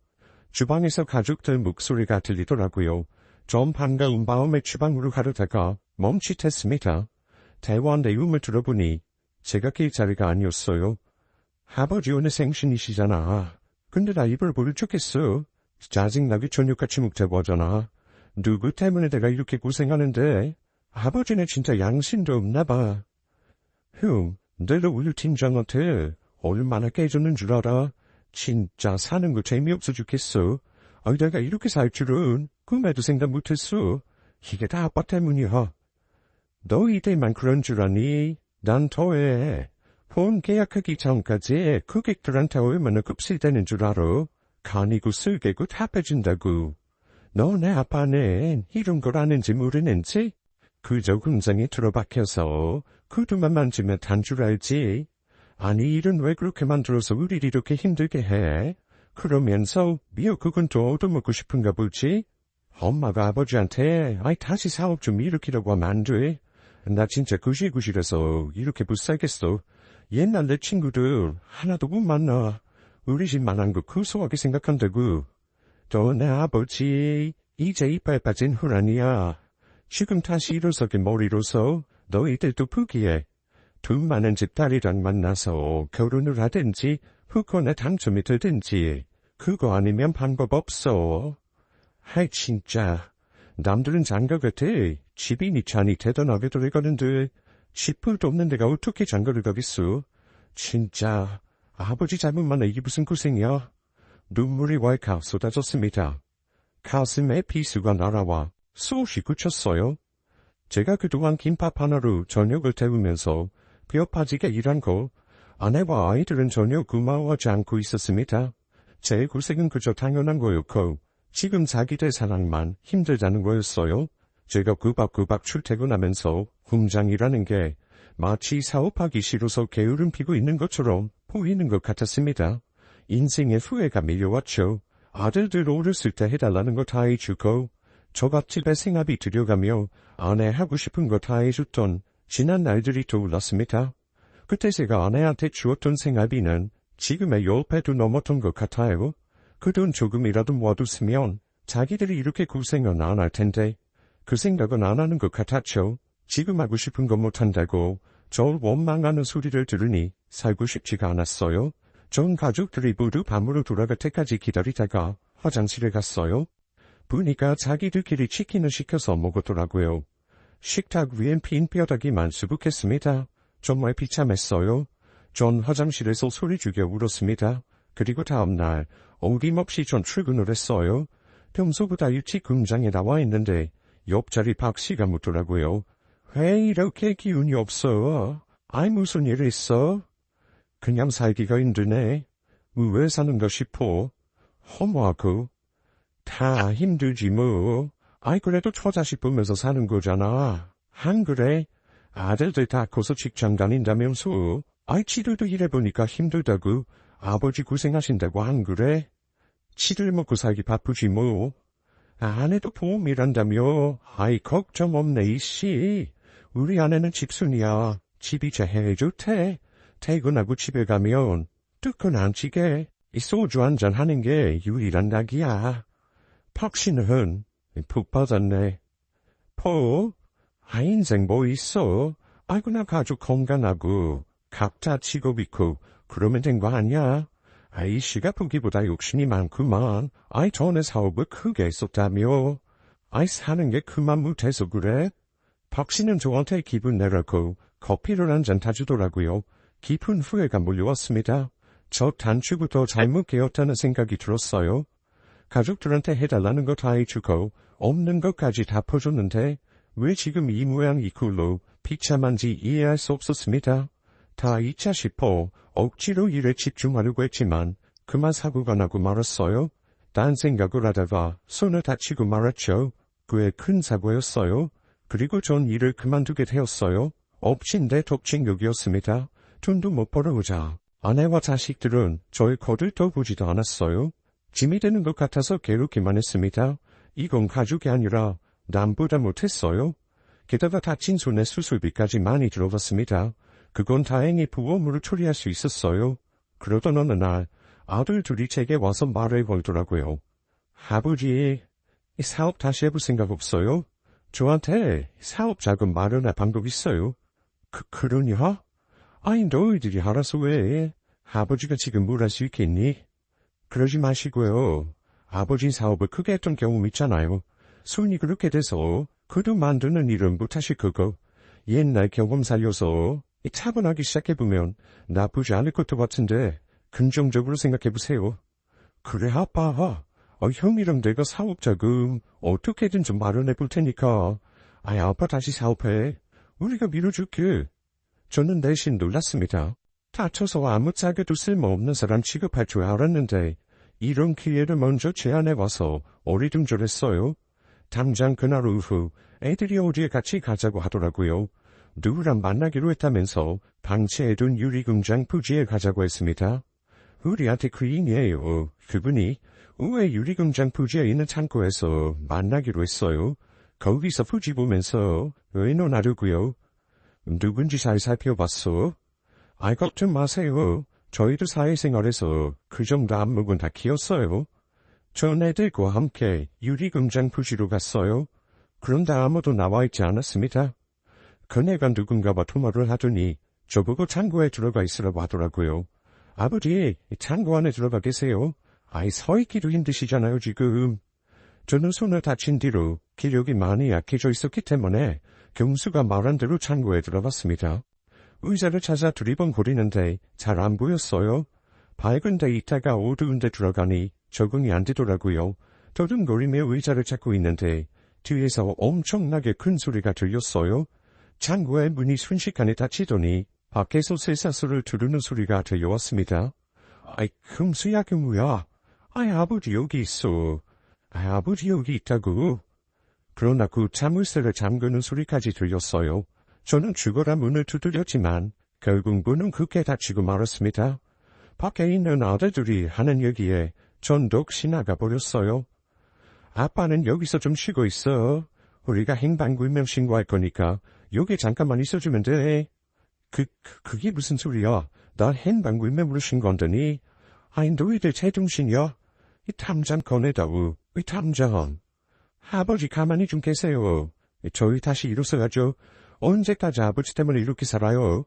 주방에서 가족들 목소리가 들리더라고요. 좀 반가운 마음에 주방으로 가려다가 멈칫했습니다. 대화 내용을 들어보니 제가 낄 자리가 아니었어요. 아버지 오늘 생신이시잖아. 근데 나 입을 모를 척했어. 짜증나게 저녁같이 먹자고 하잖아. 누구 때문에 내가 이렇게 고생하는데 아버지는 진짜 양심도 없나 봐. 형, 내가 우리 팀장한테 얼마나 깨졌는 줄 알아? 진짜 사는 거 재미없어 죽겠어. 내가 이렇게 살 줄은 꿈에도 생각 못했어. 이게 다 아빠 때문이야. 너 이때만 그런 줄 아니? 난 더해. 폰 계약하기 전까지 고객들한테 얼마나 급실되는 줄 알아? 간이고 쓸개고 다 빼준다고. 너네 아빠는 이런 걸 아는지 모르는지? 그저 공장에 들어박혀서 구두만 만지면 단 줄 알지? 아니 일은 왜 그렇게 만들어서 우리를 이렇게 힘들게 해? 그러면서 미역국은 더 얻어먹고 싶은가 보지? 엄마가 아버지한테 다시 사업 좀 일으키라고 하면 안 돼? 나 진짜 구실구실해서 이렇게 못 살겠어. 옛날 내 친구들 하나도 못 만나. 우리 집만 한 거 구수하게 생각한다고. 또 내 아버지 이제 이빨 빠진 후라니야. 지금 다시 일어서긴 뭘 일어서 너희들도 포기해. 돈 많은 집 딸이랑 만나서 결혼을 하든지 후kon에 당첨이 되든지 그거 아니면 방법 없어. 진짜 남들은 장가 같아. 집이 니 잔이 대단하게 들어가는데 10불도 없는 데가 어떻게 장가를 가겠어. 진짜 아버지 잘못만 이게 무슨 고생이야. 눈물이 왈칵 쏟아졌습니다. 가슴에 비수가 날아와 쏘시 굳혔어요. 제가 그동안 김밥 하나로 저녁을 때우면서 뼈 빠지게 일한 거 아내와 아이들은 전혀 고마워하지 않고 있었습니다. 제 고생은 그저 당연한 거였고 지금 자기들 사랑만 힘들다는 거였어요. 제가 구박구박 출퇴근하면서 공장이라는 게 마치 사업하기 싫어서 게으름 피고 있는 것처럼 보이는 것 같았습니다. 인생의 후회가 밀려왔죠. 아들들 어렸을 때 해달라는 거 다 해주고 저갓집에 생활비 들여가며 아내 하고 싶은 거 다 해줬던 지난 날들이 떠올랐습니다. 그때 제가 아내한테 주었던 생활비는 지금의 10배도 넘었던 것 같아요. 그 돈 조금이라도 모아뒀으면 자기들이 이렇게 고생은 안 할 텐데 그 생각은 안 하는 것 같았죠. 지금 하고 싶은 거 못한다고 절 원망하는 소리를 들으니 살고 싶지가 않았어요. 전 가족들이 모두 밤으로 돌아갈 때까지 기다리다가 화장실에 갔어요. 보니까 자기들끼리 치킨을 시켜서 먹었더라고요. 식탁 위엔 빈 뼈다귀만 수북했습니다. 정말 비참했어요. 전 화장실에서 소리 죽여 울었습니다. 그리고 다음날 어김없이 전 출근을 했어요. 평소보다 일찍 공장에 나와 있는데 옆자리 박씨가 묻더라고요. 왜 이렇게 기운이 없어? 무슨 일 있어? 그냥 살기가 힘드네. 왜 사는가 싶어. 허무하고. 다 힘들지 뭐. 그래도 처자식 보면서 사는 거잖아. 안 그래? 아들들 다 커서 직장 다닌다면서. 지들도 일해보니까 힘들다고. 아버지 고생하신다고 안 그래? 치들 먹고 살기 바쁘지 뭐. 아내도 보험 일한다며. 걱정 없네 이씨. 우리 아내는 집순이야. 집이 제일 좋대. 퇴근하고 집에 가면 뜨끈 안 치게 소주 한잔 하는 게 유일한 낙이야. 팍씨는 푹 받았네. 인생 뭐 있어? 나 가족 건강하고 각자 직업 있고 그러면 된 거 아니야? 이씨가 보기보다 욕심이 많구만. 전에 사업을 크게 했었다며. 사는 게 그만 못해서 그래? 박씨는 저한테 기분 내라고 커피를 한 잔 타주더라고요. 깊은 후회가 몰려왔습니다. 저 단추부터 잘못되었다는 생각이 들었어요. 가족들한테 해달라는 거 다 해주고 없는 것까지 다 퍼줬는데 왜 지금 이 모양 이 꼴로 비참한지 이해할 수 없었습니다. 다 잊자 싶어 억지로 일에 집중하려고 했지만 그만 사고가 나고 말았어요. 딴 생각을 하다가 손을 다치고 말았죠. 꽤 큰 사고였어요. 그리고 전 일을 그만두게 되었어요. 엎친 데 덮친 격이었습니다. 돈도 못 벌어오자 아내와 자식들은 저의 거들떠보지도 않았어요. 짐이 되는 것 같아서 괴롭기만 했습니다. 이건 가족이 아니라 남보다 못했어요. 게다가 다친 손에 수술비까지 많이 들어갔습니다. 그건 다행히 보험으로 처리할 수 있었어요. 그러던 어느 날 아들 둘이 제게 와서 말을 걸더라고요. 아버지, 사업 다시 해볼 생각 없어요? 저한테 사업 자금 마련할 방법 있어요. 그러냐? 아니 너희들이 알아서 왜? 아버지가 지금 뭘 할 수 있겠니? 그러지 마시고요. 아버지 사업을 크게 했던 경험 있잖아요. 손이 그렇게 돼서 그도 만드는 일은 못하실 거고 옛날 경험 살려서 차분하게 시작해보면 나쁘지 않을 것도 같은데 긍정적으로 생각해보세요. 그래 아빠. 형이랑 내가 사업자금 어떻게든 좀 마련해볼 테니까 아빠 다시 사업해. 우리가 밀어줄게. 저는 내심 놀랐습니다. 다쳐서 아무 짝에도 쓸모없는 사람 취급할 줄 알았는데 이런 기회를 먼저 제안해와서 어리둥절했어요. 당장 그날 오후 애들이 어디에 같이 가자고 하더라고요. 누구랑 만나기로 했다면서 방치해둔 유리공장 부지에 가자고 했습니다. 우리한테 그인이에요. 그분이 우회 유리공장 부지에 있는 창고에서 만나기로 했어요. 거기서 부지 보면서 의논하려고요. 누군지 잘 살펴봤어? 걱정 마세요. 저희도 사회생활에서 그 정도 안목은 다 키웠어요. 전 애들과 함께 유리공장 부지로 갔어요. 그런데 아무도 나와있지 않았습니다. 그네가 누군가와 통화를 하더니 저보고 창고에 들어가 있으라고 하더라고요. 아버지, 창고 안에 들어가 계세요. 서 있기도 힘드시잖아요, 지금. 저는 손을 다친 뒤로 기력이 많이 약해져 있었기 때문에 경수가 말한 대로 창고에 들어갔습니다. 의자를 찾아 두리번거리는데 잘 안 보였어요. 밝은 데 있다가 어두운 데 들어가니 적응이 안 되더라고요. 더듬거리며 의자를 찾고 있는데 뒤에서 엄청나게 큰 소리가 들렸어요. 창고의 문이 순식간에 닫히더니 밖에서 쇠사슬을 두르는 소리가 들려왔습니다. 금수야 금우야. 아버지 여기 있어. 아버지 여기 있다고. 그러나 그 자물쇠를 잠그는 소리까지 들렸어요. 저는 죽어라 문을 두드렸지만 결국 문은 굳게 닫히고 말았습니다. 밖에 있는 아들들이 하는 얘기에 전 넋이 나가버렸어요. 아빠는 여기서 좀 쉬고 있어. 우리가 행방불명 신고할 거니까 여기 잠깐만 있어주면 돼. 그게 무슨 소리야? 나 행방불명으로 신고한다니. 너희들 제정신이야? 이 탐정 꺼내다오. 이 탐정. 아버지 가만히 좀 계세요. 저희 다시 일어서야죠. 언제까지 아버지 때문에 이렇게 살아요?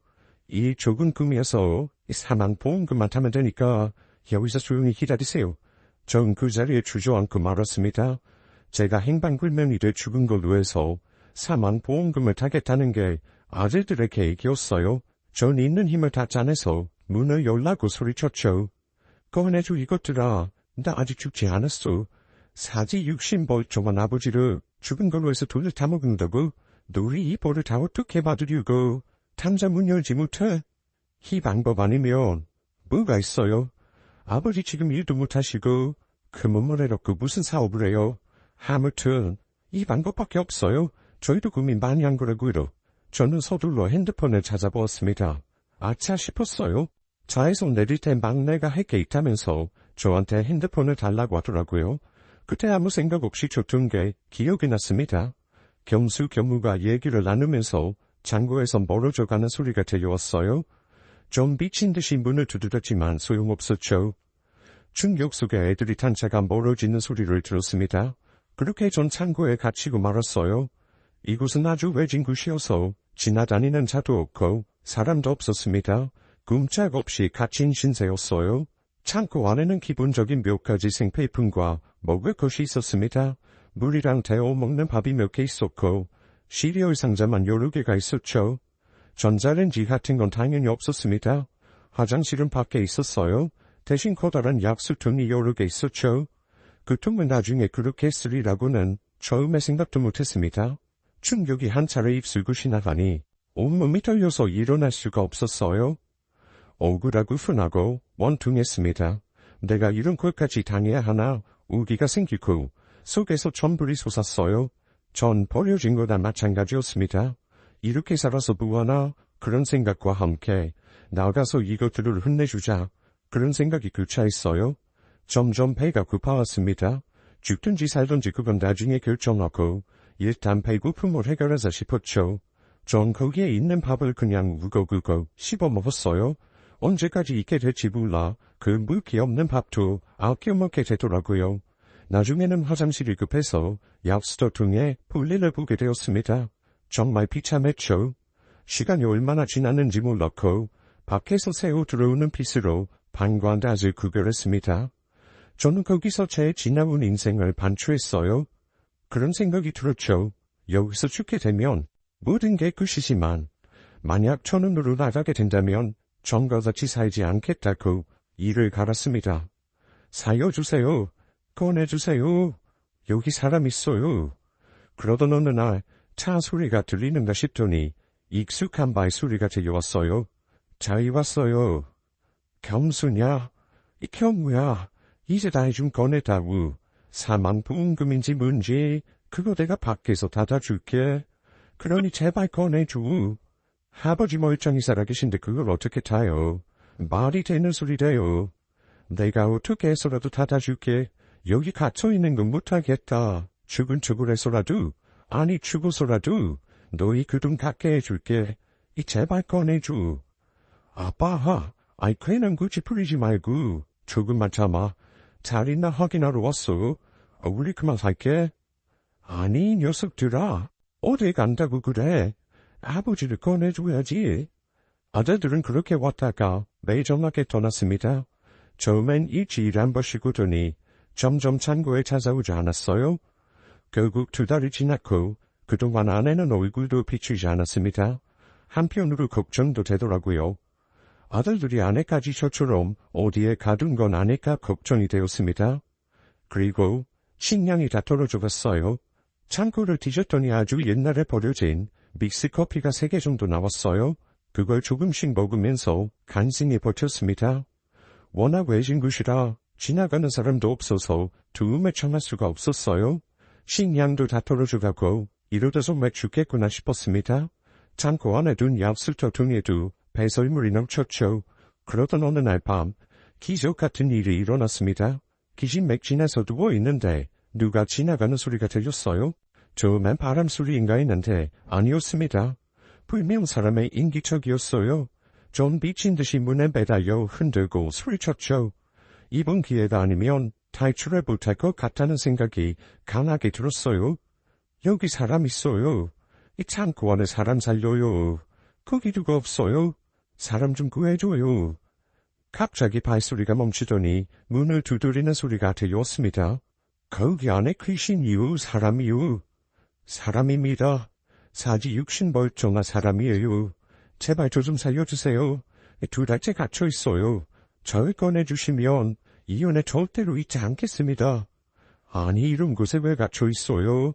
이 좁은 꿈이어서 사망보험금만 타면 되니까 여기서 조용히 기다리세요. 전 그 자리에 주저앉고 말았습니다. 제가 행방불명이 돼 죽은 걸로 해서 사망보험금을 타겠다는 게 아들들의 계획이었어요. 전 있는 힘을 다 짜내서 문을 열라고 소리쳤죠. 꺼내줘 이것들아. 나 아직 죽지 않았어. 사지 60벌 아버지를 죽은 걸로 해서 돈을 다 먹는다고? 너희 이 벌을 다 어떻게 받으려고? 탐자 문 열지 못해? 이 방법 아니면 뭐가 있어요? 아버지 지금 일도 못하시고 그몸을 해놓고 무슨 사업을 해요? 아무튼 이 방법밖에 없어요. 저희도 고민 많이 한 거라고요. 저는 서둘러 핸드폰을 찾아보았습니다. 아차 싶었어요. 차에서 내릴 때 막내가 할 게 있다면서 저한테 핸드폰을 달라고 하더라고요. 그때 아무 생각 없이 줬던 게 기억이 났습니다. 경수 경무가 얘기를 나누면서 창고에서 멀어져 가는 소리가 들려왔어요. 좀 미친 듯이 문을 두드렸지만 소용없었죠. 충격 속에 애들이 탄 차가 멀어지는 소리를 들었습니다. 그렇게 전 창고에 갇히고 말았어요. 이곳은 아주 외진 곳이어서 지나다니는 차도 없고 사람도 없었습니다. 꼼짝없이 갇힌 신세였어요. 창고 안에는 기본적인 몇 가지 생필품과 먹을 것이 있었습니다. 물이랑 데워 먹는 밥이 몇 개 있었고 시리얼 상자만 여러 개가 있었죠. 전자레인지 같은 건 당연히 없었습니다. 화장실은 밖에 있었어요. 대신 커다란 약수통이 여러 개 있었죠. 그 통은 나중에 그렇게 쓰리라고는 처음에 생각도 못했습니다. 충격이 한 차례 입술굿이 나가니 온몸이 떨려서 일어날 수가 없었어요. 억울하고 분하고 원통했습니다. 내가 이런 것까지 당해야 하나 우기가 생기고 속에서 천불이 솟았어요. 전 버려진 거나 마찬가지였습니다. 이렇게 살아서 뭐하나 그런 생각과 함께 나가서 이것들을 혼내주자 그런 생각이 교차했어요. 점점 배가 고파왔습니다. 죽든지 살든지 그건 나중에 결정하고 일단 배고픔을 해결하자 싶었죠. 전 거기에 있는 밥을 그냥 우거우거 씹어 먹었어요. 언제까지 있게 될지 몰라 그 물기 없는 밥도 아껴 먹게 되더라고요. 나중에는 화장실이 급해서 약수통에 볼일을 보게 되었습니다. 정말 비참했죠. 시간이 얼마나 지났는지 몰랐고 밖에서 새어 들어오는 빛으로 방과 낮을 구별했습니다. 저는 거기서 제 지나온 인생을 반추했어요. 그런 생각이 들었죠. 여기서 죽게 되면 모든 게 끝이지만 만약 천운으로 나가게 된다면 전과 같이 살지 않겠다고 이를 갈았습니다. 살려주세요. 꺼내주세요. 여기 사람 있어요. 그러던 어느 날 차 소리가 들리는가 싶더니 익숙한 발소리가 들려왔어요. 잘 왔어요. 겸수냐? 이 경우야. 이제 다 좀 꺼내다우. 사망보험금인지 뭔지 그거 내가 밖에서 닫아줄게. 그러니 제발 꺼내줘. 아버지 멀쩡히 살아계신데 그걸 어떻게 타요? 말이 되는 소리래요. 내가 어떻게 해서라도 닫아줄게. 여기 갇혀있는 건 못하겠다. 죽은 척을 해서라도 아니 죽어서라도 너희 그 돈 갖게 해줄게. 이 제발 꺼내줘. 아빠, 아이 괜한 굳이 풀리지 말고 조금만 참아. 잘 있나 확인하러 왔어. 우리 그만 살게. 아니 이 녀석들아. 어디 간다고 그래. 아버지를 꺼내줘야지. 아들들은 그렇게 왔다가 매정하게 떠났습니다. 처음엔 일주일에 한 번씩 오더니 점점 창고에 찾아오지 않았어요. 결국 2달이 지났고 그동안 아내는 얼굴도 비추지 않았습니다. 한편으로 걱정도 되더라고요. 아들들이 아내까지 저처럼 어디에 가둔 건 아닐까 걱정이 되었습니다. 그리고 식량이 다 떨어져 갔어요. 창고를 뒤졌더니 아주 옛날에 버려진 믹스커피가 3개 정도 나왔어요. 그걸 조금씩 먹으면서 간신히 버텼습니다. 워낙 외진 곳이라 지나가는 사람도 없어서 도움을 청할 수가 없었어요. 식량도 다 떨어져가고 이러다서 매 죽겠구나 싶었습니다. 창고 안에 둔 약수통에도 배설물이 넘쳤죠. 그러던 어느 날 밤 기적 같은 일이 일어났습니다. 기진맥진해서 누워있는데 누가 지나가는 소리가 들렸어요. 처음엔 바람 소리인가 했는데 아니었습니다. 분명 사람의 인기척이었어요. 전 미친 듯이 문에 매달려 흔들고 소리쳤죠. 이번 기회가 아니면 탈출을 못할 것 같다는 생각이 강하게 들었어요. 여기 사람 있어요. 이 창고 안에 사람 살려요. 거기 누가 없어요. 사람 좀 구해줘요. 갑자기 발소리가 멈추더니 문을 두드리는 소리가 들려왔습니다. 거기 안에 귀신이요, 사람이요. 사람입니다. 사지 육신 멀쩡한 사람이에요. 제발 저 좀 살려주세요. 2달째 갇혀 있어요. 절 꺼내주시면 이혼에 절대로 잊지 않겠습니다. 아니 이런 곳에 왜 갇혀 있어요?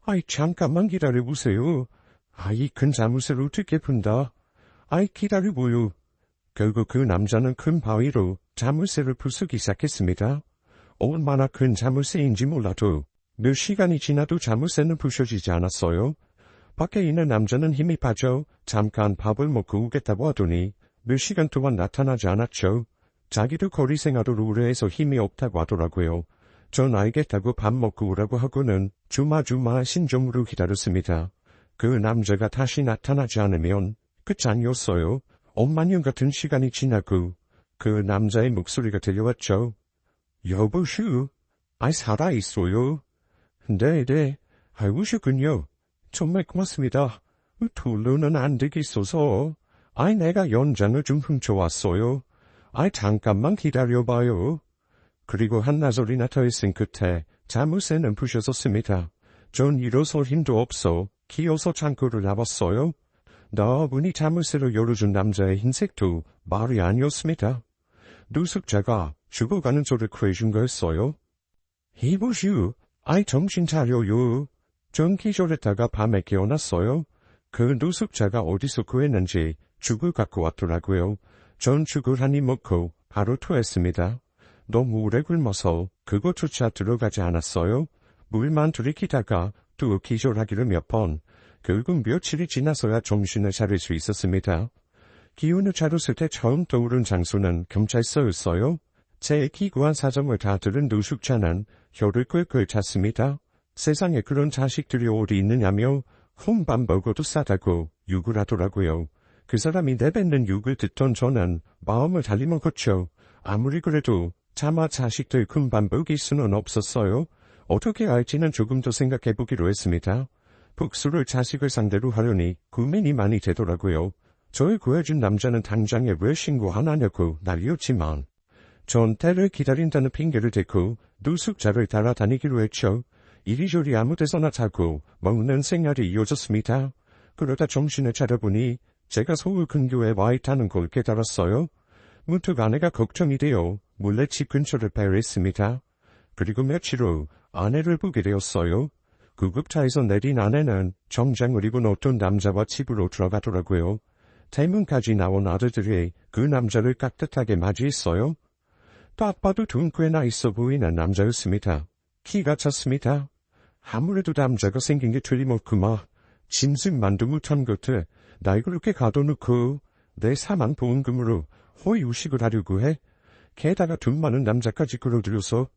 아이 잠깐만 기다려보세요. 아이 큰 자물쇠를 어떻게 푼다. 아이 기다려보요. 결국 그 남자는 큰 바위로 자물쇠를 부수기 시작했습니다. 얼마나 큰 자물쇠인지 몰라도 몇 시간이 지나도 자물쇠는 부셔지지 않았어요. 밖에 있는 남자는 힘이 빠져 잠깐 밥을 먹고 오겠다고 하더니 몇 시간 동안 나타나지 않았죠. 자기도 거리 생활을 오래 해서 힘이 없다고 하더라고요. 전 알겠다고 밥 먹고 오라고 하고는 주마주마 신종으로 기다렸습니다. 그 남자가 다시 나타나지 않으면 끝장이었어요. 엄마년 같은 시간이 지나고 그 남자의 목소리가 들려왔죠. 여보슈, 아이 살아있어요. 네, 오셨군요. 정말 고맙습니다. 둘로는 안 되겠어서. 아이 내가 연장을 좀 훔쳐왔어요. 아이 잠깐만 기다려봐요. 그리고 한나절이나 더 있은 끝에 자물쇠는 부셔졌습니다. 전 일어설 힘도 없어 기어서 창고를 나왔어요. 나분이 자물쇠를 열어준 남자의 흰색도 말이 아니었습니다. 노숙자가 죽어가는 소리를 구해준 거였어요. 이보시오, 아이 정신 차려요. 전 기절했다가 밤에 깨어났어요. 그 노숙자가 어디서 구했는지 죽을 갖고 왔더라고요. 전 죽을 한 입 먹고 바로 토했습니다. 너무 오래 굶어서 그것조차 들어가지 않았어요. 물만 들이키다가 또 기절하기를 몇 번. 결국 며칠이 지나서야 정신을 차릴 수 있었습니다. 기운을 차렸을 때 처음 떠오른 장소는 경찰서였어요. 제 기구한 사정을 다 들은 노숙자는 혀를 꿀꿀 찼습니다. 세상에 그런 자식들이 어디 있느냐며 혼밥 먹어도 싸다고 욕을 하더라고요. 그 사람이 내뱉는 욕을 듣던 저는 마음을 달리먹었죠. 아무리 그래도 차마 자식들 혼밥 먹일 수는 없었어요. 어떻게 할지는 조금 더 생각해보기로 했습니다. 복수를 자식을 상대로 하려니 고민이 많이 되더라고요. 저를 구해준 남자는 당장에 왜 신고 안 하냐고 난리였지만 전 때를 기다린다는 핑계를 대고 노숙자를 따라다니기로 했죠. 이리저리 아무 데서나 자고 먹는 생활이 이어졌습니다. 그러다 정신을 차려보니 제가 서울 근교에 와 있다는 걸 깨달았어요. 문득 아내가 걱정이 되어 몰래 집 근처를 배회했습니다. 그리고 며칠 후 아내를 보게 되었어요. 구급차에서 내린 아내는 정장을 입은 어떤 남자와 집으로 들어가더라고요. 대문까지 나온 아들들이 그 남자를 깍듯하게 맞이했어요. 딱 봐도 둥크에나 있어 보이는 남자였습니다. 키가 찼습니다. 아무래도 남자가 생긴 게 틀림없구만. 짐승만도 못한 것들 날 그렇게 가둬놓고 내 사망 보험금으로 허위우식을 하려고 해. 게다가 돈 많은 남자까지 끌어들여서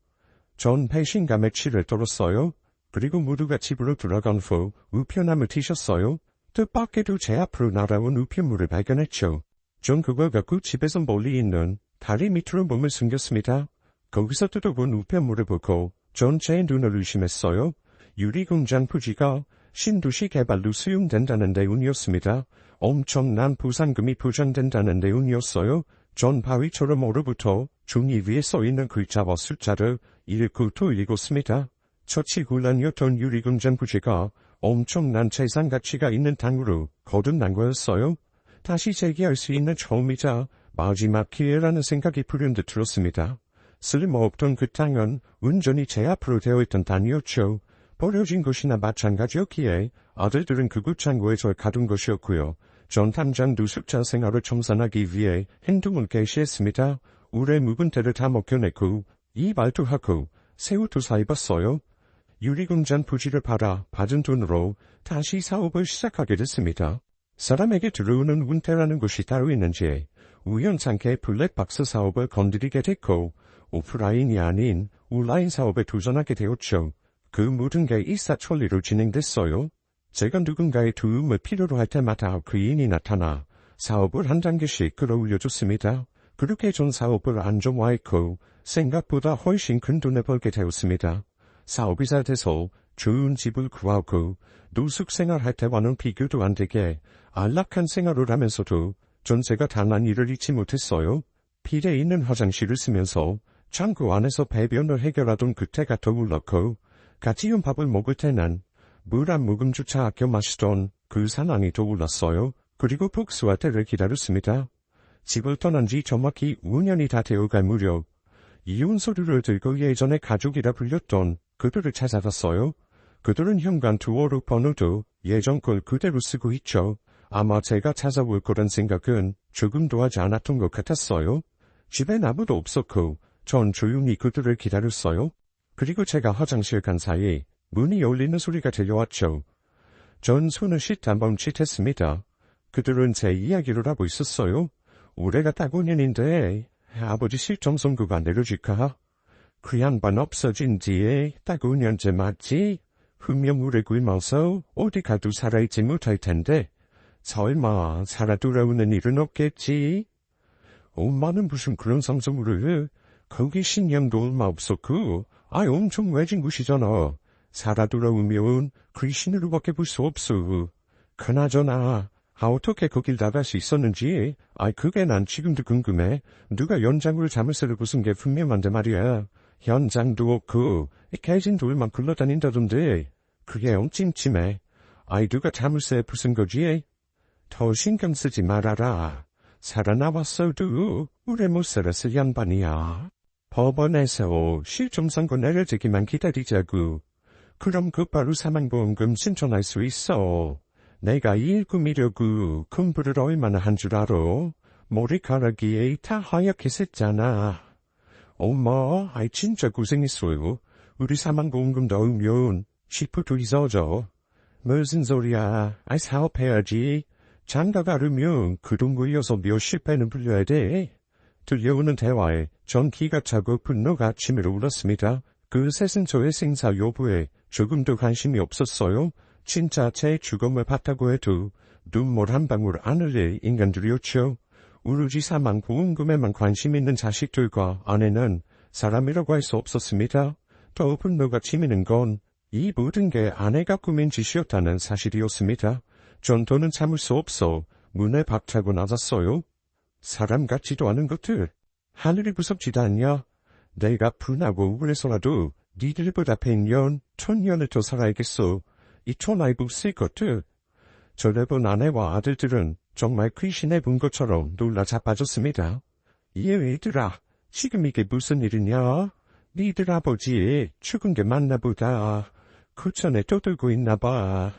전 배신감에 치를 떨었어요. 그리고 모두가 집으로 들어간 후 우편함을 튀셨어요. 뜻밖에도 제 앞으로 날아온 우편물을 발견했죠. 전 그걸 갖고 집에서 멀리 있는 다리 밑으로 몸을 숨겼습니다. 거기서 뜯어본 우편물을 보고 전 제 눈을 의심했어요. 유리공장 부지가 신도시 개발로 수용된다는 내용이었습니다. 엄청난 보상금이 보장된다는 내용이었어요. 전 바위처럼 얼어붙어 종이 위에 써있는 글자와 숫자를 읽고 또 읽었습니다. 처치곤란이었던 유리공장 부지가 엄청난 재산 가치가 있는 땅으로 거듭난 거였어요. 다시 재기할 수 있는 처음이자 마지막 기회라는 생각이 불현듯 들었습니다. 쓸모없던 그 땅은 온전히 제 앞으로 되어있던 땅이었죠. 버려진 것이나 마찬가지였기에 아들들은 그곳 창고에 절 가둔 것이었고요. 전 당장 노숙자 생활을 청산하기 위해 행동을 개시했습니다. 울에 묵은 때를 다 먹혀내고 이발도 하고 새 옷도 사입었어요. 유리공장 부지를 팔아 받은 돈으로 다시 사업을 시작하게 됐습니다. 사람에게 들어오는 운태라는 것이 따로 있는지 우연찮게 블랙박스 사업을 건드리게 됐고 오프라인이 아닌 온라인 사업에 도전하게 되었죠. 그 모든 게 일사천리로 진행됐어요. 제가 누군가의 도움을 필요로 할 때마다 그 인이 나타나 사업을 한 단계씩 끌어올려줬습니다. 그렇게 전 사업을 안정화했고 생각보다 훨씬 큰 돈을 벌게 되었습니다. 사업이 잘 돼서 좋은 집을 구하고 노숙 생활할 때와는 비교도 안 되게 안락한 생활을 하면서도 전 제가 당한 일을 잊지 못했어요. 필에 있는 화장실을 쓰면서 창고 안에서 배변을 해결하던 그때가 떠올랐고 같이 밥을 먹을 때는 물 한 모금조차 아껴 마시던 그 상황이 떠올랐어요. 그리고 복수할 때를 기다렸습니다. 집을 떠난 지 정확히 5년이 다 되어갈 무렵 이혼 서류를 들고 예전에 가족이라 불렸던 그들을 찾아갔어요. 그들은 현관 투어로 번호도 예전 걸 그대로 쓰고 있죠. 아마 제가 찾아올 거란 생각은 조금도 하지 않았던 것 같았어요. 집엔 아무도 없었고 전 조용히 그들을 기다렸어요. 그리고 제가 화장실 간 사이 문이 열리는 소리가 들려왔죠. 전 손을 씻다 멈칫했습니다. 그들은 제 이야기를 하고 있었어요. 올해가 딱 5년인데 아버지 실종 선고가 내려질까? 그 양반 없어진 뒤에 딱 5년째 맞지? 분명 오래 굶어서 어디 가도 살아있지 못할 텐데 설마 살아 돌아오는 일은 없겠지? 엄마는 무슨 그런 상상을 해? 거기 신령도 얼마 없었고 엄청 외진 곳이잖아. 살아 돌아오면 귀신으로밖에 볼 수 없어. 그나저나 어떻게 거길 나갈 수 있었는지 그게 난 지금도 궁금해. 누가 연장으로 자물쇠를 부순 게 분명한데 말이야. 현장도 없고 깨진 돌만 굴러다닌다던데 그게 엉찜찜해. 누가 자물쇠 부순 거지? 더 신경 쓰지 말아라. 살아나왔어도 오래 못 살았을 양반이야. 법원에서 실종 선고 내려지기만 기다리자구. 그럼 곧바로 사망보험금 신청할 수 있어. 내가 이 일 꾸미려고 공부를 얼마나 한 줄 알아? 머리카락이 다 하얗게 샜잖아. 엄마, 아이 진짜 고생했어요. 우리 사망보험금 넣으면 10% 있어져. 무슨 소리야. 아이 사업해야지. 장가 가려면 그 돈 굴려서 몇십 배는 불려야 돼. 들려오는 대화에 전기가 차고 분노가 치밀어 울었습니다. 그 셋은 저의 생사 여부에 조금도 관심이 없었어요. 진짜 제 죽음을 봤다고 해도 눈물 한 방울 안 흘릴 인간들이었죠. 오로지 사망보험금에만 관심 있는 자식들과 아내는 사람이라고 할 수 없었습니다. 더 분노가 치미는 건 이 모든 게 아내가 꾸민 짓이었다는 사실이었습니다. 전 더는 참을 수 없어 문에 박차고 나섰어요. 사람 같지도 않은 것들. 하늘이 무섭지도 않냐? 내가 분하고 우울해서라도 니들보다 100년, 1000년을 더 살아야겠어. 이 천하의 묵쓸 것들. 저를 본 아내와 아들들은 정말 귀신에 본 것처럼 놀라 자빠졌습니다. 얘들아, 지금 이게 무슨 일이냐? 니들 아버지 죽은 게 맞나 보다. 구천에 떠들고 있나 봐.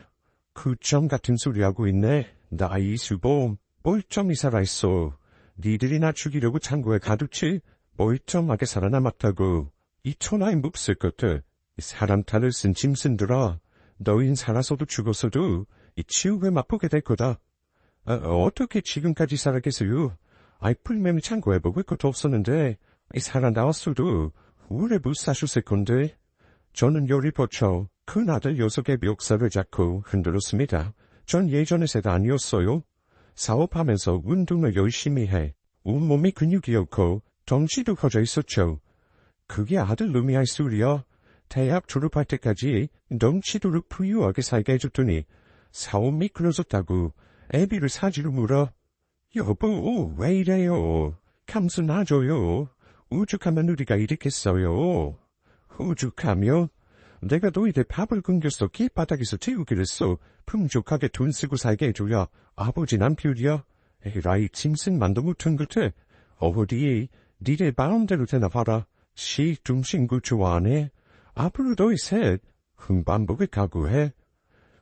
구천 같은 소리 하고 있네. 나 이수범 멀쩡히 살아있어. 니들이 나 죽이려고 창고에 가두치 멀쩡하게 살아남았다고. 이 천하의 묵쓸 것들. 사람 탈을 쓴 짐승들아. 너흰 살아서도 죽었어도 이 치욕을 맛보게 될 거다. 어떻게 지금까지 살았겠어요? 아이 풀매미 창고에 먹을 것도 없었는데 살아나왔어도 오래 못 사셨을 건데. 저는 열이 버쳐 큰아들 녀석의 멱살을 잡고 흔들었습니다. 전 예전의 세대 아니었어요. 사업하면서 운동을 열심히 해 온몸이 근육이었고 덩치도 커져 있었죠. 그게 아들 놈이 할 소리야. 대학 졸업할 때까지 덩치도록 부유하게 살게 해줬더니 사업 미끄러졌다고 애비를 사지로 물어. 여보, 왜 이래요? 감수 놔줘요. 오죽하면 우리가 이렇겠어요. 오죽하면? 내가 너희들 밥을 굶겨서 길바닥에서 태우기를 써 풍족하게 돈 쓰고 살게 해줘야 아버지 남편이야. 에라이 짐승만도 못한 것들. 어디 니들 마음대로 되나 봐라. 시dum신구 좋아하네. 앞으로 너희 셋 흥반복을 각오해.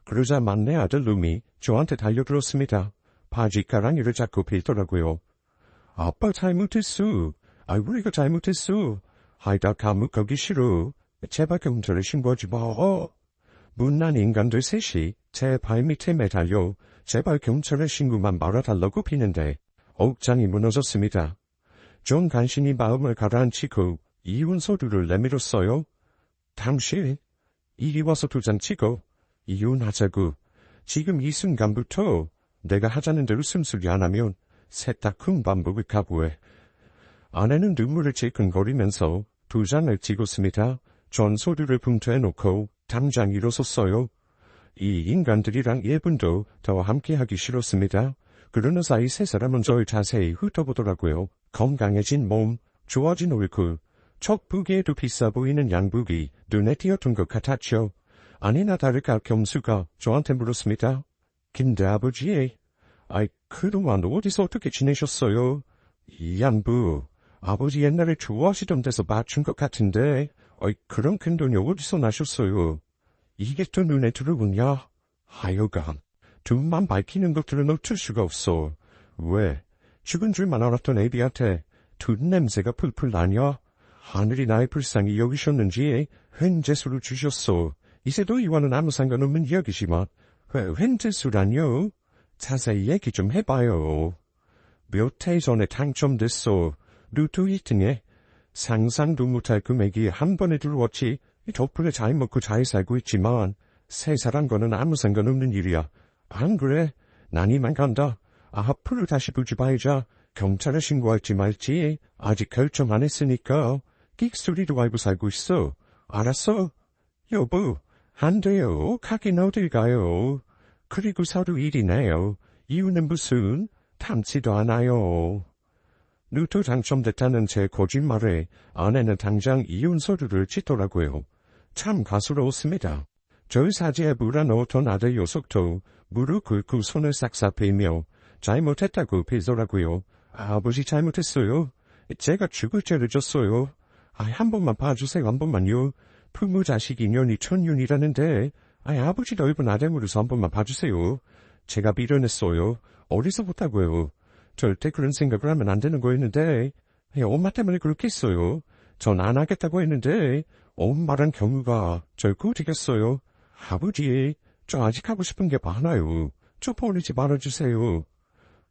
그러자 막내 아들 놈이 저한테 달려들었습니다. 바지가랑이를 잡고 빌더라고요. 아빠 잘못했어. 우리가 잘못했어. 하이다 감옥 가기 싫어. 제발 경찰에 신고하지 마. 못난 인간들 셋이 제 발밑에 매달려 제발 경찰에 신고만 말아달라고 비는데 억장이 무너졌습니다. 전 간신히 마음을 가라앉히고 이혼 서류를 내밀었어요. 당신, 이리 와서 도장 치고 이혼하자고. 지금 이 순간부터 내가 하자는 대로 숨소리 안 하면 셋 다 큰 반복을 각오해. 아내는 눈물을 질끈거리면서 도장을 찍었습니다. 전 서류를 봉투에 놓고 당장 일어섰어요. 이 인간들이랑 1분도 더 함께하기 싫었습니다. 그러는 사이 세 사람은 저를 자세히 훑어보더라고요. 건강해진 몸, 좋아진 얼굴, 척 보기에도 비싸 보이는 양복이 눈에 띄었던 것 같았죠. 아니나 다를까 겸수가 저한테 물었습니다. 근데 아버지, 그동안 어디서 어떻게 지내셨어요? 이 양부, 아버지 옛날에 좋아하시던 데서 맞춘 것 같은데, 그런 큰 돈이 어디서 나셨어요? 이게 또 눈에 들어오냐? 하여간, 돈만 밝히는 것들은 어쩔 수가 없어. 왜? 죽은 줄만 알았던 애비한테 돈 냄새가 풀풀 나냐? 하늘이 나의 불쌍히 여기셨는지 횡재수를 주셨어. 이제도 이와는 아무 상관없는 이야기지만, 횡재수라뇨? 자세히 얘기 좀 해봐요. 몇 해 전에 당첨됐어. 루트 1등에 상상도 못할 금액이 한 번에 들어왔지. 덕분에 잘 먹고 잘 살고 있지만 세 살한 거는 아무 상관없는 일이야. 안 그래? 난 이만 간다. 앞으로 다시 보지 말자. 경찰에 신고할지 말지 아직 결정 안 했으니까 끽소리도 알고 살고 있어. 알았어? 여보, 안 돼요. 가긴 어딜 가요. 그리고 서로 일이네요. 이유는 무슨? 탐지도 않아요. 루트 당첨됐다는 제 거짓말에 아내는 당장 이혼 서류를 짓더라고요. 참 가스로웠습니다. 저희 사지에 물어넣던 아들 녀석도 무릎 꿇고 손을 싹싹 베며 잘못했다고 베더라고요. 아버지 잘못했어요. 제가 죽을 죄를 졌어요. 한 번만 봐주세요. 한 번만요. 부모 자식 인연이 천년이라는데 아버지 넓은 아담으로서 한 번만 봐주세요. 제가 미련했어요. 어리서부터고요. 절대 그런 생각을 하면 안 되는 거였는데 엄마 때문에 그렇게 했어요. 전 안 하겠다고 했는데 엄마란 경우가 절고 되겠어요. 아버지, 저 아직 하고 싶은 게 많아요. 저 버리지 말아주세요.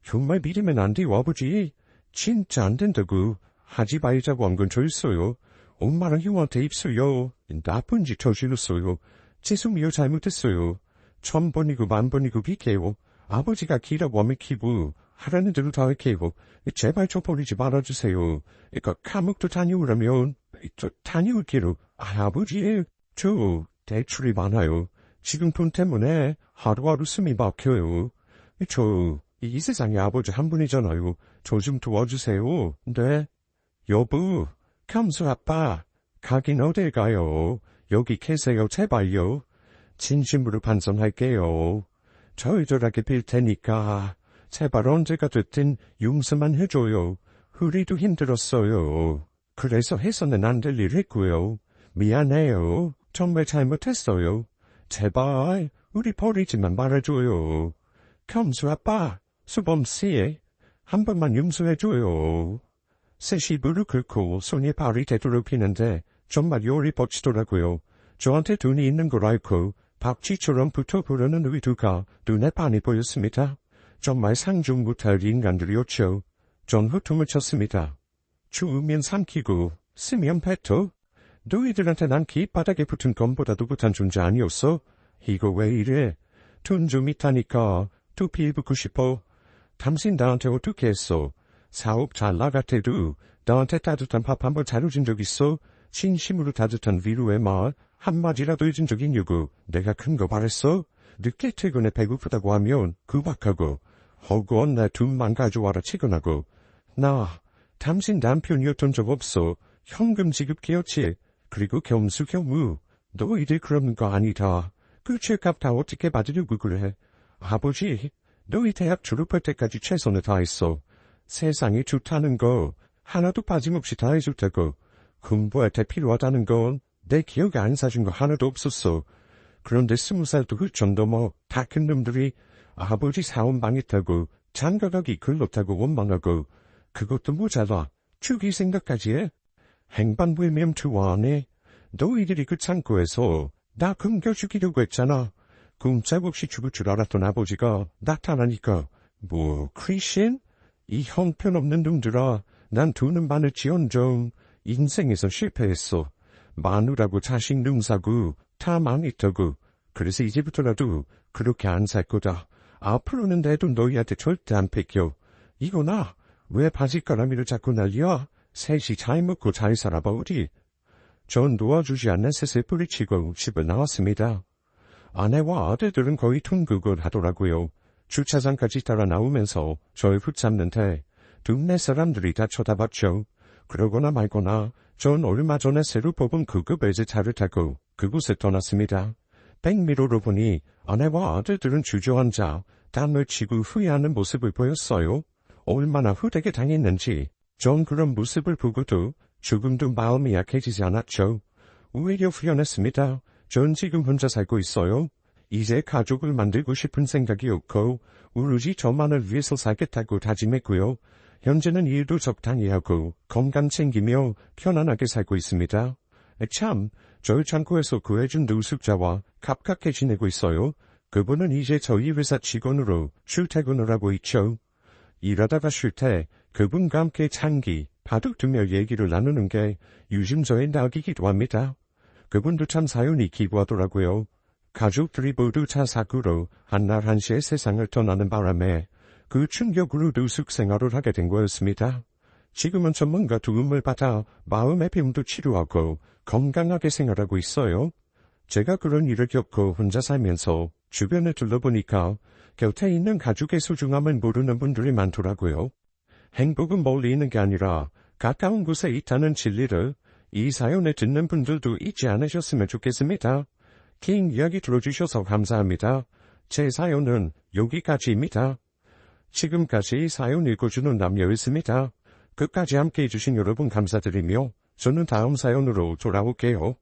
정말 믿으면 안 돼요, 아버지. 진짜 안 된다고. 하지 말자고 한 건 저 있어요. 엄마랑 형한테 입술요. 나쁜 짓 저질렀어요. 죄송해요, 잘못했어요. 1000번이고 10,000번이고 비켜요. 아버지가 키라고 하면 키고 하라는 대로 다 할게요. 제발 저 버리지 말아주세요. 감옥도 다녀오라면 저 다녀올게요. 아버지, 저 대출이 많아요. 지금 돈 때문에 하루하루 숨이 막혀요. 저 이 세상에 아버지 한 분이잖아요. 저 좀 도와주세요. 네. 여보, 감수 아빠. 가긴 어딜 가요. 여기 계세요, 제발요. 진심으로 반성할게요. 절절하게 빌 테니까 제발 언제가 됐든 용서만 해줘요. 우리도 힘들었어요. 그래서 해서는 안 될 일 했고요. 미안해요. 정말 잘못했어요. 제발 우리 버리지만 말아줘요. 감수 아빠, 수범씨, 한 번만 용서해줘요. 셋이 무릎 꿇고 손이 발이 되도록 피는데 정말 요리 뻗치더라고요. 저한테 돈이 있는 걸 알고 박쥐처럼 붙어보려는 의도가 눈에 빤히 보였습니다. 정말 상종 못할 인간들이었죠. 전 후tum을 쳤습니다. 추우면 삼키고 쓰면 뱉어. 너희들한테 난 길바닥에 붙은 건보다도 못한 존재 아니었어? 이거 왜 이래? 돈 좀 있다니까 두피 입고 싶어. 당신 나한테 어떻게 했어? 사업 잘 나갈 때도 나한테 따뜻한 밥 한 번 차려준 적 있어? 진심으로 따뜻한 위로의 말 한마디라도 해준 적 있냐고. 내가 큰 거 바랬어? 늦게 퇴근해 배고프다고 하면 구박하고 허구한 내 돈만 가져와라 치근하고. 나 당신 남편이었던 적 없어. 현금 지급기였지. 그리고 겸수겸우. 너희들 그런 거 아니다. 그 죄값 다 어떻게 받으려고 그래. 아버지, 너희 대학 졸업할 때까지 최선을 다했어. 세상이 좋다는 거 하나도 빠짐없이 다 해줬다고. 공부할 때 필요하다는 건 내 기억에 안 사준 거 하나도 없었어. 그런데 20살도 훌쩍 넘어 다 큰 놈들이 아버지 사업 망했다고 장가가기 글렀다고 원망하고 그것도 모자라 죽일 생각까지 해. 행반부이면 좋아하네. 너희들이 그 창고에서 나 굶겨 죽이려고 했잖아. 꼼짝없이 죽을 줄 알았던 아버지가 나타나니까 뭐 크리스천? 이 형편없는 놈들아. 난 돈은 많을지언정 인생에서 실패했어. 마누라고 자식 능사고 다 망했다고. 그래서 이제부터라도 그렇게 안 살 거다. 앞으로는 내 돈 너희한테 절대 안 뺏겨. 이거나 왜 바지가라미를 자꾸 날려? 셋이 잘 먹고 잘 살아봐 우리. 전 도와주지 않는 셋을 뿌리치고 집을 나왔습니다. 아내와 아들들은 거의 통극을 하더라고요. 주차장까지 따라 나오면서 절 붙잡는데 동네 사람들이 다 쳐다봤죠. 그러거나 말거나 전 얼마 전에 새로 뽑은 고급 외제차를 타고 그곳을 떠났습니다. 백미러로 보니 아내와 아들들은 주저앉아 땀을 치고 후회하는 모습을 보였어요. 얼마나 후되게 당했는지 전 그런 모습을 보고도 조금도 마음이 약해지지 않았죠. 오히려 후련했습니다. 전 지금 혼자 살고 있어요. 이제 가족을 만들고 싶은 생각이 없고 오로지 저만을 위해서 살겠다고 다짐했고요. 현재는 일도 적당히 하고 건강 챙기며 편안하게 살고 있습니다. 참, 저희 창고에서 구해준 노숙자와 가깝게 지내고 있어요. 그분은 이제 저희 회사 직원으로 출퇴근을 하고 있죠. 일하다가 쉴 때 그분과 함께 장기, 바둑 두며 얘기를 나누는 게 요즘 저의 낙이기도 합니다. 그분도 참 사연이 기구하더라고요. 가족들이 모두 차 사고로 한날 한시에 세상을 떠나는 바람에 그 충격으로 노숙 생활을 하게 된 거였습니다. 지금은 전문가 도움을 받아 마음의 병도 치료하고 건강하게 생활하고 있어요. 제가 그런 일을 겪고 혼자 살면서 주변을 둘러보니까 곁에 있는 가족의 소중함을 모르는 분들이 많더라고요. 행복은 멀리 있는 게 아니라 가까운 곳에 있다는 진리를 이 사연을 듣는 분들도 잊지 않으셨으면 좋겠습니다. 긴 이야기 들어주셔서 감사합니다. 제 사연은 여기까지입니다. 지금까지 사연 읽어주는 남녀였습니다. 끝까지 함께 해주신 여러분 감사드리며 저는 다음 사연으로 돌아올게요.